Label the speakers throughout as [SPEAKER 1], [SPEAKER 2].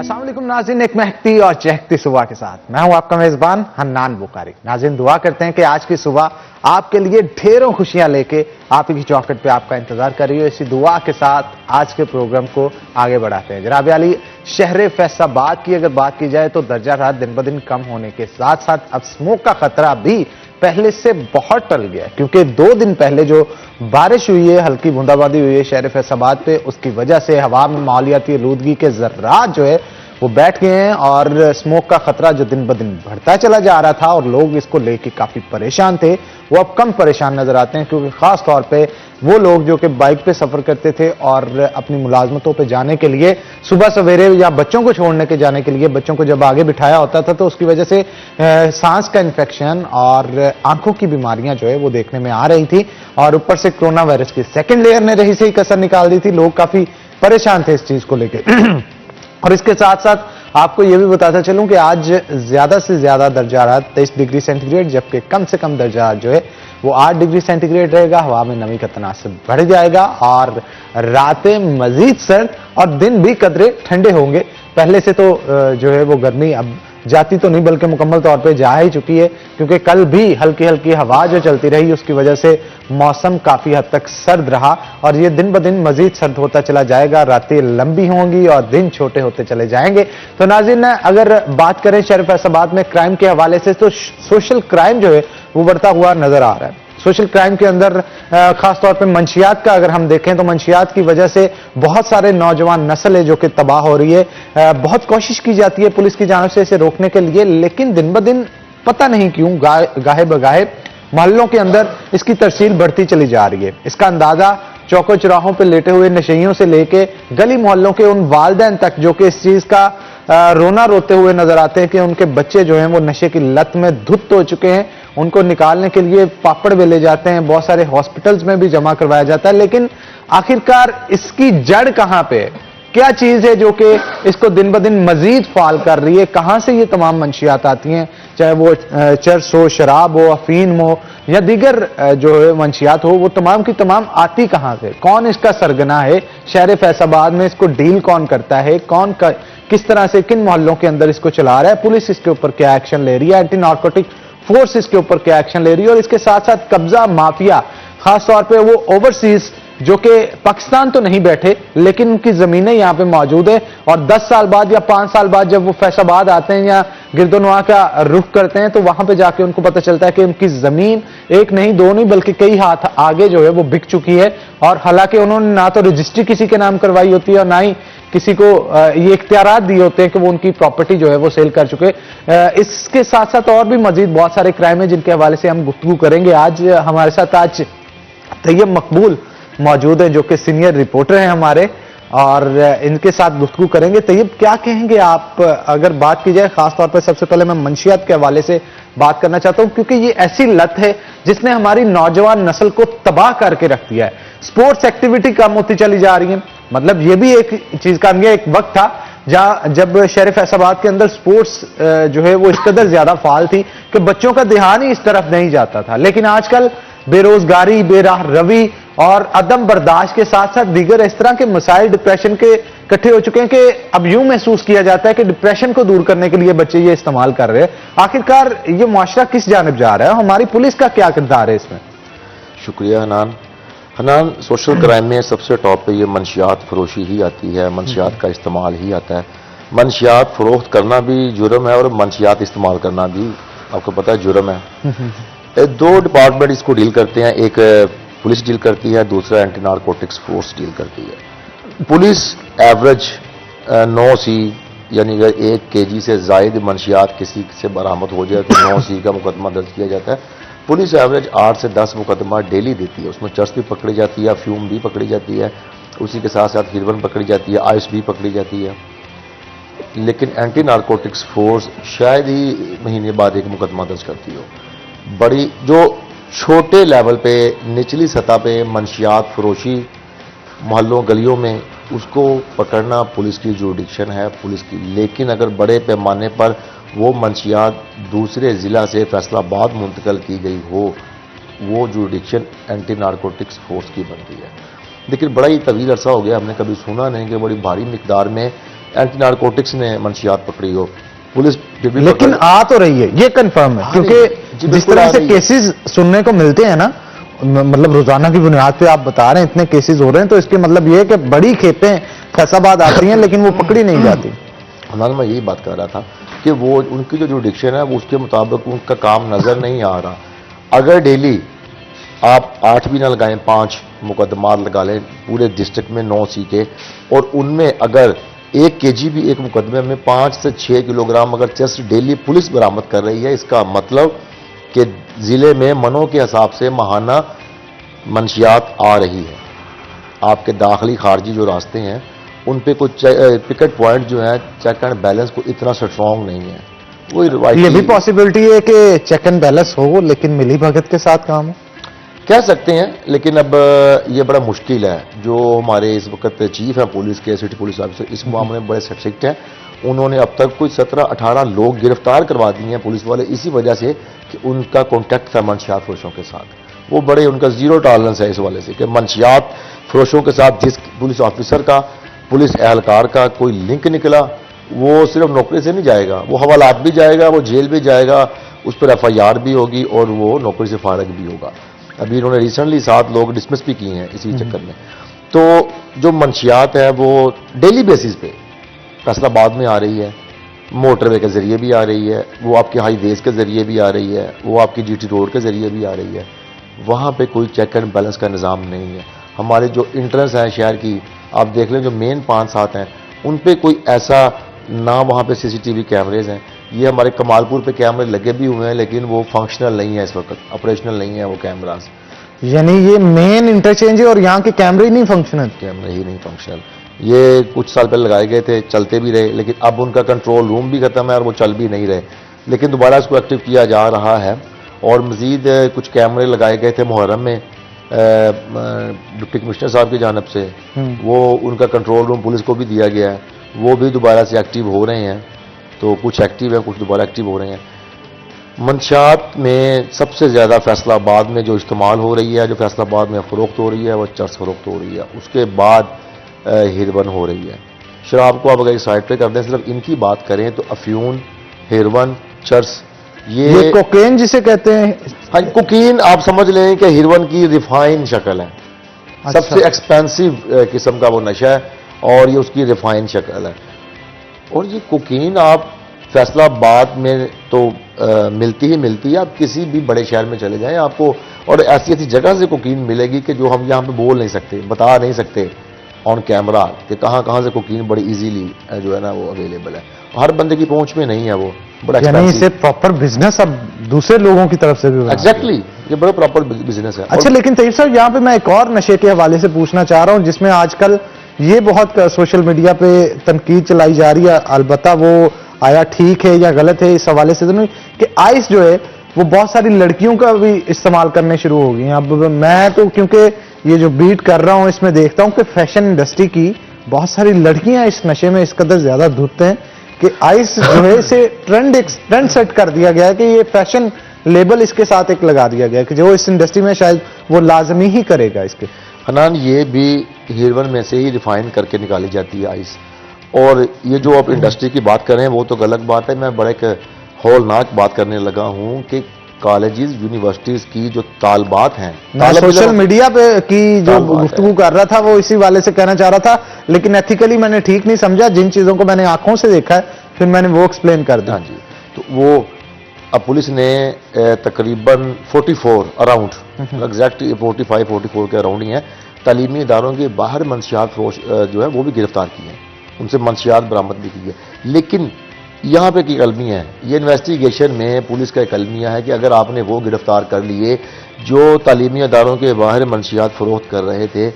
[SPEAKER 1] अस्सलाम वालेकुम नाज़रीन, एक महकती और चहकती सुबह के साथ मैं हूं आपका मेजबान हन्नान बुखारी। नाज़रीन, दुआ करते हैं कि आज की सुबह आपके लिए ढेरों खुशियां लेके आप की चौखट पे आपका इंतजार कर रही हो। इसी दुआ के साथ आज के प्रोग्राम को आगे बढ़ाते हैं। जनाब आली, शहर फैसलाबाद की अगर बात की जाए तो दर्जा रात दिन ब दिन कम होने के साथ साथ अब स्मोक का खतरा भी पहले से बहुत टल गया, क्योंकि 2 दिन पहले जो बारिश हुई है, हल्की बूंदाबांदी हुई है शहर फैसलाबाद पे, उसकी वजह से हवा में माहौलियाती आलूदगी के जर्रात जो है वो बैठ गए हैं और स्मोक का खतरा जो दिन ब दिन बढ़ता चला जा रहा था और लोग इसको लेके काफी परेशान थे, वो अब कम परेशान नजर आते हैं। क्योंकि खास तौर पे वो लोग जो कि बाइक पे सफर करते थे और अपनी मुलाजमतों पे जाने के लिए सुबह सवेरे या बच्चों को छोड़ने के जाने के लिए बच्चों को जब आगे बिठाया होता था तो उसकी वजह से सांस का इन्फेक्शन और आंखों की बीमारियां जो है वो देखने में आ रही थी। और ऊपर से कोरोना वायरस की सेकेंड लेयर ने रही से ही कसर निकाल दी थी। लोग काफी परेशान थे इस चीज को लेकर। और इसके साथ साथ आपको यह भी बताता चलूं कि आज ज्यादा से ज्यादा दर्जा रात 23 डिग्री सेंटीग्रेड, जबकि कम से कम दर्जा जो है वो 8 डिग्री सेंटीग्रेड रहेगा। हवा में नमी का तनासब बढ़ जाएगा और रातें मजीद सर्द और दिन भी कदरे ठंडे होंगे। पहले से तो जो है वो गर्मी अब जाती तो नहीं बल्कि मुकम्मल तौर पे जा ही चुकी है, क्योंकि कल भी हल्की हल्की हवा जो चलती रही उसकी वजह से मौसम काफी हद तक सर्द रहा और ये दिन ब दिन मजीद सर्द होता चला जाएगा। रातें लंबी होंगी और दिन छोटे होते चले जाएंगे। तो नाज़रीन, अगर बात करें शहर फैसलाबाद में क्राइम के हवाले से तो सोशल क्राइम जो है वो बढ़ता हुआ नजर आ रहा है। सोशल क्राइम के अंदर खासतौर पे मंशियात का अगर हम देखें तो मंशियात की वजह से बहुत सारे नौजवान नस्ल है जो कि तबाह हो रही है। बहुत कोशिश की जाती है पुलिस की जानिब से इसे रोकने के लिए, लेकिन दिन ब दिन पता नहीं क्यों गाहे बगाहे मोहल्लों के अंदर इसकी तरसील बढ़ती चली जा रही है। इसका अंदाजा चौकों चौराहों पर लेटे हुए नशेइयों से लेके गली मोहल्लों के उन वालिदैन तक जो कि इस चीज का रोना रोते हुए नजर आते हैं कि उनके बच्चे जो हैं वो नशे की लत में धुत हो चुके हैं। उनको निकालने के लिए पापड़ बेले जाते हैं, बहुत सारे हॉस्पिटल्स में भी जमा करवाया जाता है, लेकिन आखिरकार इसकी जड़ कहां पे है? क्या चीज है जो कि इसको दिन ब दिन मजीद फाल कर रही है? कहां से ये तमाम मंशियात आती हैं, चाहे वो चर्स हो, शराब हो, अफीम हो या दीगर जो है मंशियात हो, वो तमाम की तमाम आती कहां से? कौन इसका सरगना है? शहर फैसलाबाद में इसको डील कौन करता है? किस तरह से किन मोहल्लों के अंदर इसको चला रहा है? पुलिस इसके ऊपर क्या एक्शन ले रही है? एंटी नार्कोटिक फोर्स इसके ऊपर क्या एक्शन ले रही है? और इसके साथ साथ कब्जा माफिया, खासतौर पे वो ओवरसीज जो कि पाकिस्तान तो नहीं बैठे लेकिन उनकी जमीनें यहां पे मौजूद है और 10 साल बाद या 5 साल बाद जब वो फैसलाबाद आते हैं या गिरदोनवा का रुख करते हैं तो वहां पे जाके उनको पता चलता है कि उनकी जमीन एक नहीं, दो नहीं, बल्कि कई हाथ आगे जो है वो बिक चुकी है। और हालांकि उन्होंने ना तो रजिस्ट्री किसी के नाम करवाई होती है और ना ही किसी को ये इख्तियारात दिए होते हैं कि वो उनकी प्रॉपर्टी जो है वो सेल कर चुके। इसके साथ साथ और भी मजीद बहुत सारे क्राइम है जिनके हवाले से हम गुफ्तगू करेंगे। आज हमारे साथ आज तैयब मकबूल मौजूद है जो कि सीनियर रिपोर्टर हैं हमारे, और इनके साथ गुफ्तगू करेंगे। तैयब, क्या कहेंगे आप अगर बात की जाए? खासतौर पर सबसे पहले मैं मंशियात के हवाले से बात करना चाहता हूं, क्योंकि ये ऐसी लत है जिसने हमारी नौजवान नस्ल को तबाह करके रख दिया है। स्पोर्ट्स एक्टिविटी कम होती चली जा रही है। मतलब ये भी एक चीज का एक वक्त था जब शहर फैसलाबाद के अंदर स्पोर्ट्स जो है वो इस कदर ज्यादा फाल थी कि बच्चों का ध्यान ही इस तरफ नहीं जाता था। लेकिन आजकल बेरोजगारी, बेराह रवी और अदम बर्दाश्त के साथ साथ दीगर इस तरह के मसाइल डिप्रेशन के इकट्ठे हो चुके हैं कि अब यूं महसूस किया जाता है कि डिप्रेशन को दूर करने के लिए बच्चे ये इस्तेमाल कर रहे हैं। आखिरकार ये मुआशरा किस जानिब जा रहा है? हमारी पुलिस का क्या किरदार है इसमें?
[SPEAKER 2] शुक्रिया हनान। सोशल क्राइम में सबसे टॉप पे ये मंशियात फरोशी ही आती है, मंशियात का इस्तेमाल ही आता है। मंशियात फरोख्त करना भी जुर्म है और मंशियात इस्तेमाल करना भी आपको पता है जुर्म है। 2 डिपार्टमेंट इसको डील करते हैं, एक पुलिस डील करती है, दूसरा एंटी नारकोटिक्स फोर्स डील करती है। पुलिस एवरेज 9 सी यानी अगर 1 kg से जायद मंशियात किसी से बरामद हो जाए तो 9 सी का मुकदमा दर्ज किया जाता है। पुलिस एवरेज 8 से 10 मुकदमा डेली देती है। उसमें चर्स भी पकड़ी जाती है, फ्यूम भी पकड़ी जाती है, उसी के साथ साथ हीरोइन पकड़ी जाती है, आइस भी पकड़ी जाती है। लेकिन एंटी नारकोटिक्स फोर्स शायद ही महीने बाद एक मुकदमा दर्ज करती हो। बड़ी जो छोटे लेवल पे, निचली सतह पे मंशियात फरोशी मोहल्लों गलियों में, उसको पकड़ना पुलिस की जुरिडिक्शन है पुलिस की। लेकिन अगर बड़े पैमाने पर वो मंशियात दूसरे ज़िला से फैसलाबाद मुंतकिल की गई हो, वो जुरिडिक्शन एंटी नारकोटिक्स फोर्स की बनती है। लेकिन बड़ा ही तवील अरसा हो गया हमने कभी सुना नहीं कि बड़ी भारी मिकदार में एंटी नारकोटिक्स ने मंशियात पकड़ी हो, पुलिस फिर भी
[SPEAKER 1] लेकिन आ तो रही है, ये कंफर्म है,
[SPEAKER 2] आ
[SPEAKER 1] क्योंकि
[SPEAKER 2] रही है। जी,
[SPEAKER 1] जिस
[SPEAKER 2] बिल्कुल
[SPEAKER 1] तरह
[SPEAKER 2] आ
[SPEAKER 1] से
[SPEAKER 2] रही है।
[SPEAKER 1] केसेस सुनने को मिलते हैं ना, मतलब रोजाना की बुनियाद पे आप बता रहे हैं इतने केसेस हो रहे हैं, तो इसके मतलब ये है कि बड़ी खेपें फैसाबाद आती हैं लेकिन वो पकड़ी नहीं जाती।
[SPEAKER 2] हमारा मैं यही बात कर रहा था कि वो उनकी जो जुडिक्शन है वो उसके मुताबिक उनका काम नजर नहीं आ रहा। अगर डेली आप 8 भी ना लगाएं, 5 मुकदमात लगा लें पूरे डिस्ट्रिक्ट में 9 सीटें, और उनमें अगर 1 केजी भी एक मुकदमे में 5 से 6 किलोग्राम अगर चेस्ट डेली पुलिस बरामद कर रही है, इसका मतलब कि जिले में मनों के हिसाब से माहाना मंशियात आ रही है। आपके दाखिली खारजी जो रास्ते हैं उन पे कुछ पिकेट पॉइंट जो है चेक एंड बैलेंस को इतना स्ट्रॉन्ग नहीं है। वही
[SPEAKER 1] ये भी
[SPEAKER 2] रिवायती
[SPEAKER 1] पॉसिबिलिटी है कि चेक एंड बैलेंस हो लेकिन मिली भगत के साथ काम हो।
[SPEAKER 2] कह सकते हैं, लेकिन अब ये बड़ा मुश्किल है। जो हमारे इस वक्त चीफ हैं पुलिस के, सिटी पुलिस ऑफिसर, इस मामले में बड़े स्ट्रिक्ट हैं। उन्होंने अब तक कोई 17-18 लोग गिरफ्तार करवा दिए हैं पुलिस वाले, इसी वजह से कि उनका कॉन्टैक्ट था मंशियात फरोशों के साथ। वो बड़े, उनका जीरो टॉलरेंस है इस वाले से कि मंशियात फरोशों के साथ जिस पुलिस ऑफिसर का, पुलिस एहलकार का कोई लिंक निकला, वो सिर्फ नौकरी से नहीं जाएगा, वो हवालात भी जाएगा, वो जेल भी जाएगा, उस पर FIR भी होगी और वो नौकरी से फारग भी होगा। अभी इन्होंने रिसेंटली 7 लोग डिसमिस भी किए हैं इसी चक्कर में। तो जो मंशियात है वो डेली बेसिस पे फैसलाबाद में आ रही है, मोटरवे के जरिए भी आ रही है, वो आपके हाईवेज के जरिए भी आ रही है, वो आपकी GT रोड के जरिए भी आ रही है। वहाँ पे कोई चेक एंड बैलेंस का निज़ाम नहीं है। हमारे जो इंट्रेंस हैं शहर की, आप देख लें जो मेन 5-7 हैं, उन पे कोई ऐसा ना वहाँ पे CCTV कैमरेज हैं। ये हमारे कमालपुर पे कैमरे लगे भी हुए हैं लेकिन वो फंक्शनल नहीं है, इस वक्त ऑपरेशनल नहीं है वो कैमराज।
[SPEAKER 1] यानी ये मेन इंटरचेंज है और यहाँ के कैमरे ही नहीं फंक्शनल।
[SPEAKER 2] कैमरे ही नहीं फंक्शनल। ये कुछ साल पहले लगाए गए थे, चलते भी रहे, लेकिन अब उनका कंट्रोल रूम भी खत्म है और वो चल भी नहीं रहे। लेकिन दोबारा इसको एक्टिव किया जा रहा है और मजीद कुछ कैमरे लगाए गए थे मुहर्रम में डिप्टी कमिश्नर साहब की जानब से, वो उनका कंट्रोल रूम पुलिस को भी दिया गया है, वो भी दोबारा से एक्टिव हो रहे हैं। तो कुछ एक्टिव है, कुछ दोबारा एक्टिव हो रहे हैं। मंशियात में सबसे ज़्यादा फैसलाबाद में जो इस्तेमाल हो रही है, जो फैसलाबाद में फ़रोख्त हो रही है, वो चर्स फ़रोख्त हो रही है। उसके बाद हेरोइन हो रही है। शराब को आप अगर साइड पे कर दें, सिर्फ इनकी बात करें तो अफ्यून, हेरोइन, चर्स,
[SPEAKER 1] ये कोकेन जिसे कहते हैं।
[SPEAKER 2] हाँ, कोकीन आप समझ लें कि हेरोइन की रिफाइन शक्ल है।
[SPEAKER 1] अच्छा।
[SPEAKER 2] सबसे एक्सपेंसिव किस्म का वो नशा है और ये उसकी रिफाइन शक्ल है। और ये कोकीन आप फैसलाबाद में तो मिलती ही मिलती है। आप किसी भी बड़े शहर में चले जाएं आपको, और ऐसी ऐसी जगह से कोकीन मिलेगी कि जो हम यहाँ पे बोल नहीं सकते, बता नहीं सकते ऑन कैमरा कि कहाँ कहाँ से कोकीन बड़ी इजीली जो है ना वो अवेलेबल है। हर बंदे की पहुंच में नहीं है वो, बड़ा
[SPEAKER 1] यानी
[SPEAKER 2] एक्सपेंसिव।
[SPEAKER 1] इसे प्रॉपर बिजनेस अब दूसरे लोगों की तरफ से भी बना दिया।
[SPEAKER 2] एग्जैक्टली, ये बड़ा प्रॉपर बिजनेस है।
[SPEAKER 1] अच्छा, लेकिन तैयब साहब यहाँ पे मैं एक और नशे के हवाले से पूछना चाह रहा हूँ जिसमें आजकल ये बहुत सोशल मीडिया पे तनकीद चलाई जा रही है, अलबत्ता वो आया ठीक है या गलत है इस हवाले से तो नहीं, कि आइस जो है वो बहुत सारी लड़कियों का भी इस्तेमाल करने शुरू हो गई हैं। अब मैं तो क्योंकि ये जो बीट कर रहा हूँ इसमें देखता हूँ कि फैशन इंडस्ट्री की बहुत सारी लड़कियां इस नशे में इस कदर ज्यादा धुत हैं कि आइस जो है इसे ट्रेंड सेट कर दिया गया है कि ये फैशन लेबल इसके साथ एक लगा दिया गया है कि जो इस इंडस्ट्री में शायद वो लाजमी ही करेगा इसके।
[SPEAKER 2] हनान, ये भी हेरोइन में से ही रिफाइन करके निकाली जाती है आइस। और ये जो आप इंडस्ट्री की बात कर रहे हैं वो तो गलत बात है। मैं बड़ा एक हौलनाक बात करने लगा हूँ कि कॉलेजेस यूनिवर्सिटीज की जो तालबात हैं,
[SPEAKER 1] मैं सोशल मीडिया पे की जो गुफ्तगू कर रहा था वो इसी वाले से कहना चाह रहा था, लेकिन एथिकली मैंने ठीक नहीं समझा। जिन चीजों को मैंने आंखों से देखा है फिर मैंने वो एक्सप्लेन कर दिया।
[SPEAKER 2] हाँ जी, तो वो अब पुलिस ने तकरीबन 44 अराउंड, एग्जैक्ट 45-44 के अराउंड ही है, तालीमी इदारों के बाहर मंशियात फरोश जो है वो भी गिरफ्तार किए हैं, उनसे मंशियात बरामद भी की है। लेकिन यहाँ पे की कलमी है, ये इन्वेस्टिगेशन में पुलिस का एक कलमिया है कि अगर आपने वो गिरफ्तार कर लिए जो तालीमी इदारों के बाहर मंशियात फरोख्त कर रहे थे,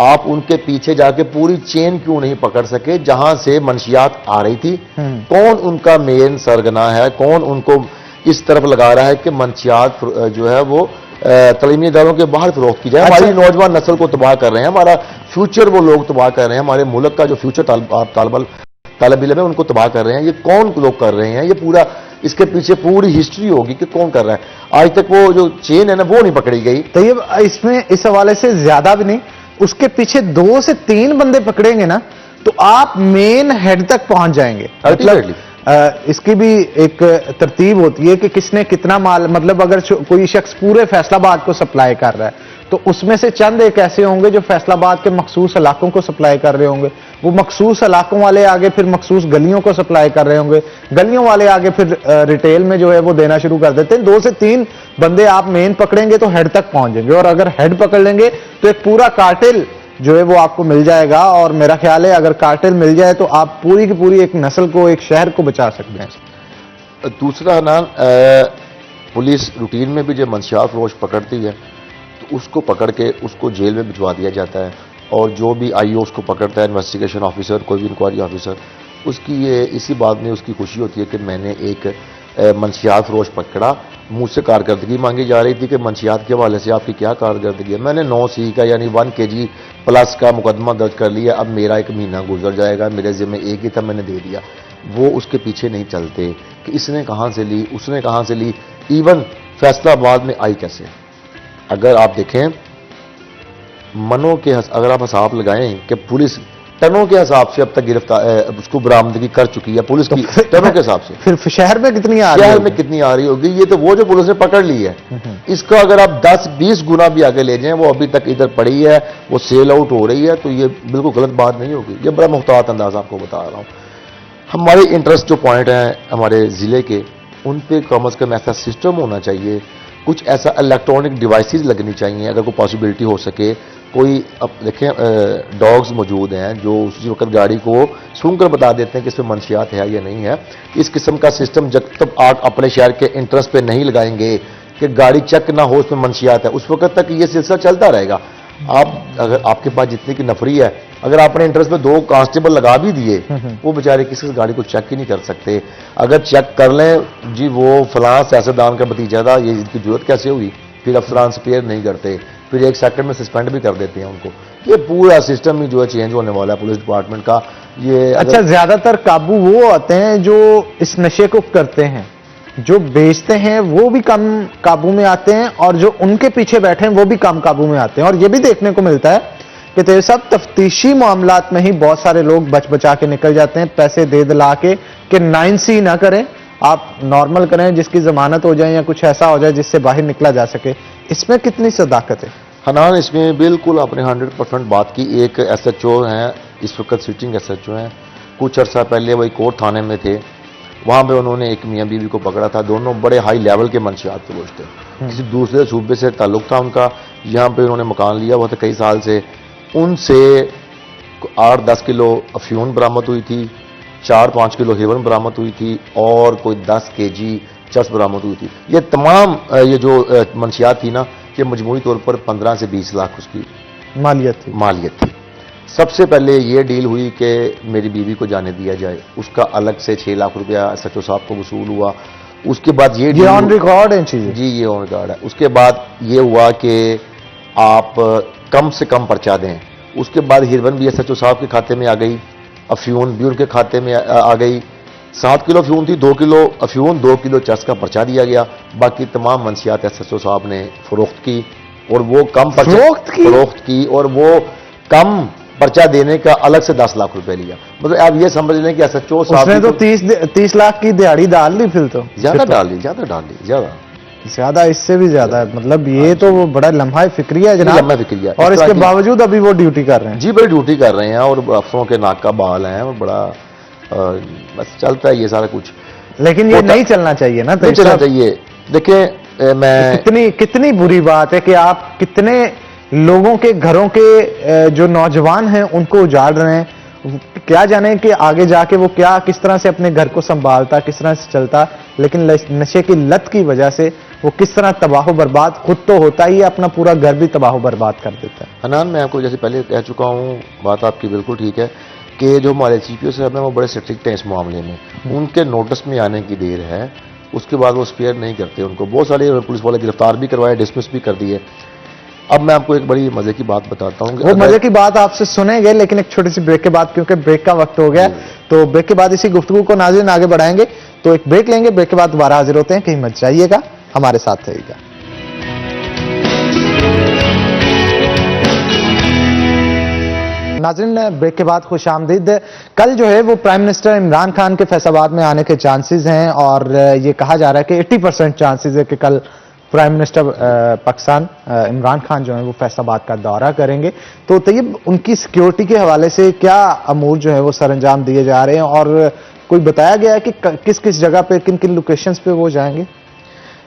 [SPEAKER 2] आप उनके पीछे जाके पूरी चेन क्यों नहीं पकड़ सके जहां से मंशियात आ रही थी? कौन उनका मेन सरगना है, कौन उनको इस तरफ लगा रहा है कि मंशियात जो है वो तालीमी इदारों के बाहर फरोख्त की जाए?
[SPEAKER 1] अच्छा।
[SPEAKER 2] हमारी नौजवान नस्ल को तबाह कर रहे हैं, हमारा फ्यूचर वो लोग तबाह कर रहे हैं, हमारे मुल्क का जो फ्यूचर तालब इल्म है उनको तबाह कर रहे हैं। ये कौन लोग कर रहे हैं? ये पूरा इसके पीछे पूरी हिस्ट्री होगी कि कौन कर रहा है। आज तक वो जो चेन है ना वो नहीं पकड़ी गई।
[SPEAKER 1] तो ये इसमें इस हवाले से ज्यादा भी नहीं, उसके पीछे 2 से 3 बंदे पकड़ेंगे ना तो आप मेन हेड तक पहुंच जाएंगे।
[SPEAKER 2] Ultimately.
[SPEAKER 1] इसकी भी एक तरतीब होती है कि किसने कितना माल, मतलब अगर कोई शख्स पूरे फैसलाबाद को सप्लाई कर रहा है तो उसमें से चंद एक ऐसे होंगे जो फैसलाबाद के मखसूस इलाकों को सप्लाई कर रहे होंगे, वो मखसूस इलाकों वाले आगे फिर मखसूस गलियों को सप्लाई कर रहे होंगे, गलियों वाले आगे फिर रिटेल में जो है वो देना शुरू कर देते हैं। 2 से 3 बंदे आप मेन पकड़ेंगे तो हेड तक पहुंच जाएंगे, और अगर हेड पकड़ लेंगे तो एक पूरा कार्टेल जो है वो आपको मिल जाएगा। और मेरा ख्याल है अगर कार्टेल मिल जाए तो आप पूरी की पूरी एक नस्ल को, एक शहर को बचा सकते हैं।
[SPEAKER 2] दूसरा हनान, पुलिस रूटीन में भी जब मंशियात फरोश पकड़ती है तो उसको पकड़ के उसको जेल में भिजवा दिया जाता है, और जो भी आईओ उसको पकड़ता है, इन्वेस्टिगेशन ऑफिसर, कोई भी इंक्वायरी ऑफिसर, उसकी ये इसी बात में उसकी खुशी होती है कि मैंने एक मंशियात फरोश पकड़ा। मुझसे कारकर्दगी मांगी जा रही थी कि मंशियात के हवाले से आपकी क्या कारकर्दगी है। मैंने 9C का यानी 1 kg प्लस का मुकदमा दर्ज कर लिया। अब मेरा 1 महीना गुजर जाएगा, मेरे ज़िम्मे एक ही था, मैंने दे दिया। वो उसके पीछे नहीं चलते कि इसने कहाँ से ली, उसने कहाँ से ली। इवन फैसलाबाद में आई कैसे, अगर आप देखें मनों के अगर आप हिसाब लगाएं कि पुलिस टनों के हिसाब से अब तक गिरफ्तार उसको बरामदगी कर चुकी है पुलिस की, टनों के हिसाब से।
[SPEAKER 1] फिर शहर में कितनी आ रही
[SPEAKER 2] शहर
[SPEAKER 1] होगी?
[SPEAKER 2] में कितनी आ रही होगी, ये तो वो जो पुलिस ने पकड़ ली है। इसका अगर आप 10-20 गुना भी आगे ले जाएं, वो अभी तक इधर पड़ी है, वो सेल आउट हो रही है, तो ये बिल्कुल गलत बात नहीं होगी। ये बड़ा मुख्तात अंदाज आपको बता रहा हूँ। हमारे इंटरेस्ट जो पॉइंट हैं हमारे ज़िले के, उन पे कम अज़ कम ऐसा सिस्टम होना चाहिए, कुछ ऐसा इलेक्ट्रॉनिक डिवाइसेस लगनी चाहिए अगर कोई पॉसिबिलिटी हो सके। कोई अब देखें डॉग्स मौजूद हैं जो उसी वक्त गाड़ी को सूंघ कर बता देते हैं कि इसमें मंशियात है या नहीं है। इस किस्म का सिस्टम जब तक आप अपने शहर के इंटरेस्ट पे नहीं लगाएंगे कि गाड़ी चेक ना हो उसमें मंशियात है, उस वक्त तक ये सिलसिला चलता रहेगा। आप अगर आपके पास जितनी की नफरी है, अगर आपने इंटरेस्ट में 2 कांस्टेबल लगा भी दिए, वो बेचारे किसी गाड़ी को चेक ही नहीं कर सकते। अगर चेक कर लें जी वो फलां सियासतदान का भतीजा था, ये इसकी जरूरत कैसे हुई, फिर अफसरान स्पेयर नहीं करते, फिर 1 सेकंड में सस्पेंड भी कर देते हैं उनको। ये पूरा सिस्टम ही जो है चेंज होने वाला है पुलिस डिपार्टमेंट का। ये
[SPEAKER 1] अच्छा, ज्यादातर काबू वो आते हैं जो इस नशे को करते हैं, जो बेचते हैं वो भी कम काबू में आते हैं, और जो उनके पीछे बैठे हैं वो भी कम काबू में आते हैं। और ये भी देखने को मिलता है कि तेरे साहब तफ्तीशी मामलात में ही बहुत सारे लोग बच बचा के निकल जाते हैं, पैसे दे दिला के कि 9C ना करें, आप नॉर्मल करें जिसकी जमानत हो जाए या कुछ ऐसा हो जाए जिससे बाहर निकला जा सके। इसमें कितनी सदाकत है?
[SPEAKER 2] हनान, इसमें बिल्कुल आपने 100% बात की। एक SHO हैं, इस वक्त सिटिंग SHO हैं, कुछ अर्सा पहले वही कोर्ट थाने में थे, वहाँ पे उन्होंने एक मियाँ बीवी को पकड़ा था। दोनों बड़े हाई लेवल के मंशियात फरोश थे, किसी दूसरे सूबे से ताल्लुक था उनका, यहाँ पे उन्होंने मकान लिया हुआ था कई साल से। उनसे 8-10 किलो अफ्यून बरामद हुई थी, 4-5 किलो हेरोइन बरामद हुई थी, और कोई 10 kg चरस बरामद हुई थी। ये तमाम ये जो मंशियात थी ना, ये मजमूई तौर पर 15 से 20 लाख उसकी मालियत थी। सबसे पहले ये डील हुई कि मेरी बीवी को जाने दिया जाए, उसका अलग से 6 लाख रुपया SHO साहब को वसूल हुआ। उसके बाद ये
[SPEAKER 1] ऑन रिकॉर्ड है चीजें
[SPEAKER 2] जी, ये ऑन रिकॉर्ड है। उसके बाद ये हुआ कि आप कम से कम पर्चा दें। उसके बाद हिरवन भी SHO साहब के खाते में आ गई, अफ्यून भी उनके खाते में आ गई। 7 किलो अफ्यून थी, 2 किलो अफ्यून, 2 किलो चरस का पर्चा दिया गया। बाकी तमाम मंशियात SHO साहब ने फरोख्त की, और वो कम फरोख्त की और वो कम पर्चा देने का अलग से 10 लाख रुपए लिया। मतलब आप ये समझ लें कि SHO साहब
[SPEAKER 1] ने तो 30 लाख की दिहाड़ी डाल दी। फिर तो
[SPEAKER 2] ज्यादा डाल दी
[SPEAKER 1] ज्यादा, इससे भी ज्यादा है। मतलब ये तो वो बड़ा लम्हा फिक्रिया है जनाब,
[SPEAKER 2] लम्हा फिक्रिया।
[SPEAKER 1] और इसके बावजूद अभी वो ड्यूटी कर रहे हैं।
[SPEAKER 2] जी, बड़ी ड्यूटी कर रहे हैं, और अफसरों के नाक का बाल हैं, और बड़ा बस चलता है ये सारा कुछ।
[SPEAKER 1] लेकिन ये नहीं चलना चाहिए ना,
[SPEAKER 2] नहीं चलना चाहिए। देखिए मैं
[SPEAKER 1] कितनी बुरी बात है कि आप कितने लोगों के घरों के जो नौजवान हैं उनको उजाड़ रहे हैं। क्या जाने कि आगे जाके वो क्या किस तरह से अपने घर को संभालता, किस तरह से चलता, लेकिन नशे की लत की वजह से वो किस तरह तबाह बर्बाद खुद तो होता ही है, अपना पूरा घर भी तबाह बर्बाद कर देता है।
[SPEAKER 2] हनान, मैं आपको जैसे पहले कह चुका हूँ, बात आपकी बिल्कुल ठीक है कि जो हमारे CPO साहब हैं वो बड़े स्ट्रिक्ट हैं इस मामले में। उनके नोटिस में आने की देर है, उसके बाद वो स्पेयर नहीं करते उनको। बहुत सारे पुलिस वाले गिरफ्तार भी करवाए, डिसमिस भी कर दिए। अब मैं आपको एक बड़ी मजे की बात बताता हूँ।
[SPEAKER 1] वो मजे की बात आपसे सुनेंगे, लेकिन एक छोटी सी ब्रेक के बाद, क्योंकि ब्रेक का वक्त हो गया, तो ब्रेक के बाद इसी गुफ्तगू को नाज़रीन आगे बढ़ाएंगे। तो एक ब्रेक लेंगे, ब्रेक के बाद दोबारा हाजिर होते हैं। कहीं मत जाइएगा, हमारे साथ रहिएगा। नाज़रीन, ब्रेक के बाद खुश आमदीद। कल जो है वो प्राइम मिनिस्टर इमरान खान के फैसलाबाद में आने के चांसेस हैं और ये कहा जा रहा है कि 80% चांसेस है कि कल प्राइम मिनिस्टर पाकिस्तान इमरान खान जो है वो फैसलाबाद का दौरा करेंगे। तो तैयब, उनकी सिक्योरिटी के हवाले से क्या अमूर जो है वो सरअंजाम दिए जा रहे हैं और कोई बताया गया है कि किस किस जगह पे, किन किन लोकेशंस पे वो जाएंगे?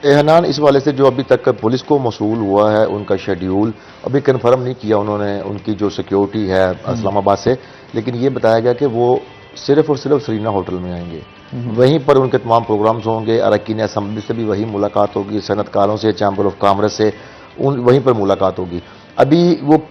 [SPEAKER 2] हनान, इस वाले से जो अभी तक पुलिस को मसूल हुआ है उनका शेड्यूल अभी कंफर्म नहीं किया उन्होंने, उनकी जो सिक्योरिटी है इस्लामाबाद से, लेकिन ये बताया गया कि वो सिर्फ और सिर्फ सरीना होटल में आएंगे। वहीं पर उनके तमाम प्रोग्राम्स होंगे। अरकान असम्बली से भी वही मुलाकात होगी, सनतकारों से, चैम्बर ऑफ कॉमर्स से वहीं पर मुलाकात होगी। अभी वो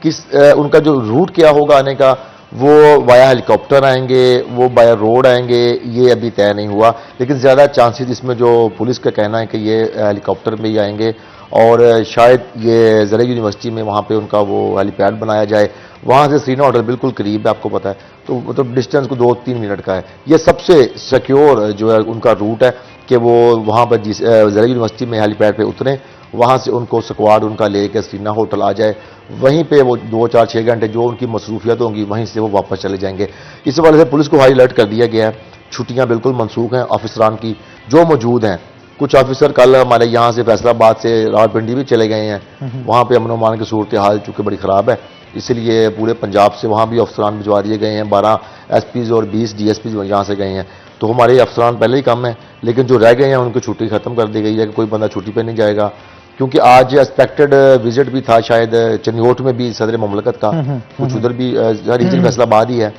[SPEAKER 2] उनका जो रूट क्या होगा आने का, वो वाया हेलीकॉप्टर आएंगे, वो बाया रोड आएंगे, ये अभी तय नहीं हुआ। लेकिन ज़्यादा चांसेस इसमें जो पुलिस का कहना है कि ये हेलीकॉप्टर में ही आएंगे और शायद ये ज़रा यूनिवर्सिटी में वहाँ पे उनका वो हेलीपैड बनाया जाए। वहाँ से सरीना होटल बिल्कुल करीब है, आपको पता है, तो मतलब डिस्टेंस को 2-3 मिनट का है। ये सबसे सिक्योर जो है उनका रूट है कि वो वहाँ पर ज़रा यूनिवर्सिटी में हेलीपैड पे उतरें, वहाँ से उनको स्क्वाड उनका लेकर सरीना होटल आ जाए, वहीं पे वो 2-4-6 घंटे जो उनकी मसरूफियत होंगी वहीं से वो वापस चले जाएंगे। इस वाले से पुलिस को हाई अलर्ट कर दिया गया है। छुट्टियाँ बिल्कुल मनसूख हैं ऑफिसरान की जो मौजूद हैं। कुछ ऑफिसर कल हमारे यहाँ से फैसलाबाद से रावलपिंडी भी चले गए हैं। वहाँ पे अमन अमान की सूरत हाल चूँकि बड़ी ख़राब है, इसलिए पूरे पंजाब से वहाँ भी अफसरान भिजवा दिए गए हैं। 12 एसपीज़ और 20 डीएसपीज़ यहाँ से गए हैं। तो हमारे अफसरान पहले ही कम है, लेकिन जो रह गए हैं उनकी छुट्टी ख़त्म कर दी गई है कि कोई बंदा छुट्टी पर नहीं जाएगा, क्योंकि आज एक्सपेक्टेड विजिट भी था शायद चनियोट में भी सदर मुमलकत का, कुछ उधर भी रीजन फैसलाबाद ही है।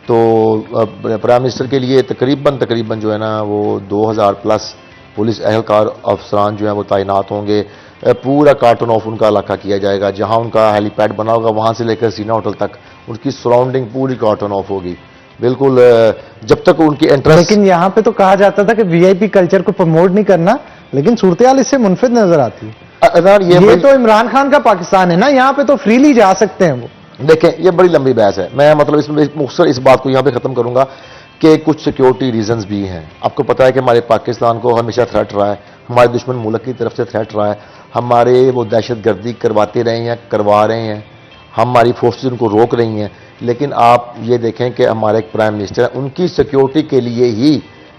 [SPEAKER 2] तो प्राइम मिनिस्टर के लिए तकरीबन जो है ना वो 2000 प्लस पुलिस एहलकार अफसरान जो है वो तैनात होंगे। पूरा कार्टन ऑफ उनका इलाका किया जाएगा, जहां उनका हेलीपैड बना होगा वहां से लेकर सीना होटल तक उनकी सराउंडिंग पूरी कार्टन ऑफ होगी बिल्कुल, जब तक उनकी एंट्रेंस।
[SPEAKER 1] लेकिन यहाँ पे तो कहा जाता था कि वीआईपी कल्चर को प्रमोट नहीं करना, लेकिन सूरत-ए-हाल इससे मुनफिद नजर आती है। ये तो इमरान खान का पाकिस्तान है ना, यहाँ पे तो फ्रीली जा सकते हैं वो।
[SPEAKER 2] देखें, ये बड़ी लंबी बहस है। मैं मतलब इसमें मुख्तसर इस बात को यहाँ पे खत्म करूंगा कि कुछ सिक्योरिटी रीजंस भी हैं। आपको पता है कि हमारे पाकिस्तान को हमेशा थ्रेट रहा है, हमारे दुश्मन मुल्क की तरफ से थ्रेट रहा है, हमारे वो दहशतगर्दी करवाते रहे हैं, करवा रहे हैं, हमारी फोर्सेज उनको रोक रही हैं। लेकिन आप ये देखें कि हमारे एक प्राइम मिनिस्टर हैं, उनकी सिक्योरिटी के लिए ही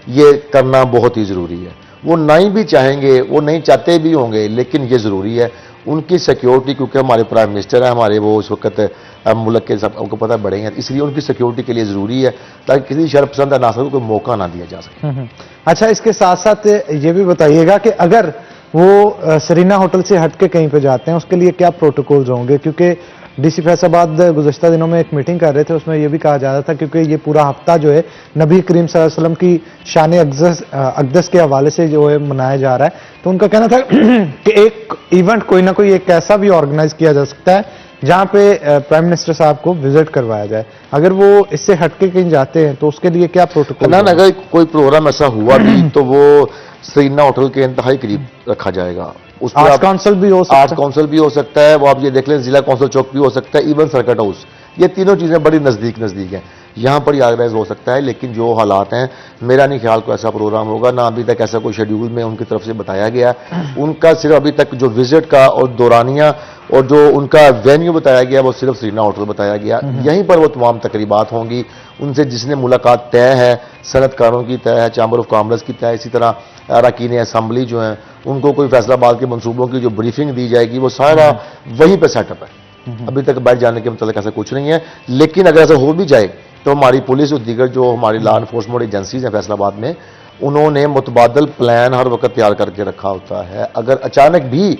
[SPEAKER 2] ये करना बहुत ही ज़रूरी है। वो नहीं भी चाहेंगे, वो नहीं चाहते भी होंगे, लेकिन ये ज़रूरी है उनकी सिक्योरिटी, क्योंकि हमारे प्राइम मिनिस्टर हैं, हमारे वो उस वक्त मुल्क के सब आपको पता बड़े हैं, इसलिए उनकी सिक्योरिटी के लिए ज़रूरी है ताकि किसी शर्पसंद अनासर को कोई मौका ना दिया जा सके।
[SPEAKER 1] अच्छा, इसके साथ साथ ये भी बताइएगा कि अगर वो सरीना होटल से हट के कहीं पे जाते हैं उसके लिए क्या प्रोटोकॉल्स होंगे, क्योंकि डीसी फैसलाबाद गुज़श्ता दिनों में एक मीटिंग कर रहे थे, उसमें यह भी कहा जा रहा था क्योंकि ये पूरा हफ्ता जो है नबी करीम सल्लल्लाहु अलैहि वसल्लम की शान अक़दस के हवाले से जो है मनाया जा रहा है, तो उनका कहना था कि एक इवेंट कोई ना कोई एक ऐसा भी ऑर्गेनाइज किया जा सकता है जहां पे प्राइम मिनिस्टर साहब को विजिट करवाया जाए। अगर वो इससे हटके कहीं जाते हैं तो उसके लिए क्या प्रोटोकॉल?
[SPEAKER 2] ना, अगर कोई प्रोग्राम ऐसा हुआ भी तो वो सरीना होटल के इंतहाई करीब रखा जाएगा।
[SPEAKER 1] आर्ट्स काउंसिल भी हो सकता है,
[SPEAKER 2] आर्ट्स काउंसिल भी हो सकता है, वो आप ये देख लें जिला काउंसिल चौक भी हो सकता है, इवन सर्किट हाउस, ये तीनों चीज़ें बड़ी नज़दीक हैं, यहाँ पर ही ऑर्गेनाइज हो सकता है। लेकिन जो हालात हैं, मेरा नहीं ख्याल कोई ऐसा प्रोग्राम होगा, ना अभी तक ऐसा कोई शेड्यूल में उनकी तरफ से बताया गया। उनका सिर्फ अभी तक जो विजिट का और दौरानिया और जो उनका वेन्यू बताया गया वो सिर्फ सरीना होटल बताया गया। यहीं पर वो तमाम तकरीबात होंगी। उनसे जिसने मुलाकात तय है, सनतकारों की तय है, चैम्बर ऑफ कॉमर्स की तय, इसी तरह अरकान असम्बली जो हैं उनको कोई फैसलाबाद के मनसूबों की जो ब्रीफिंग दी जाएगी वो सारा वहीं पर सेटअप है। अभी तक बैठ जाने के मतलब ऐसा कुछ नहीं है, लेकिन अगर ऐसा हो भी जाए तो हमारी पुलिस और दीगर जो हमारी लॉ इन्फोर्समेंट एजेंसीज हैं फैसलाबाद में, उन्होंने मुतबादल प्लान हर वक्त तैयार करके रखा होता है। अगर अचानक भी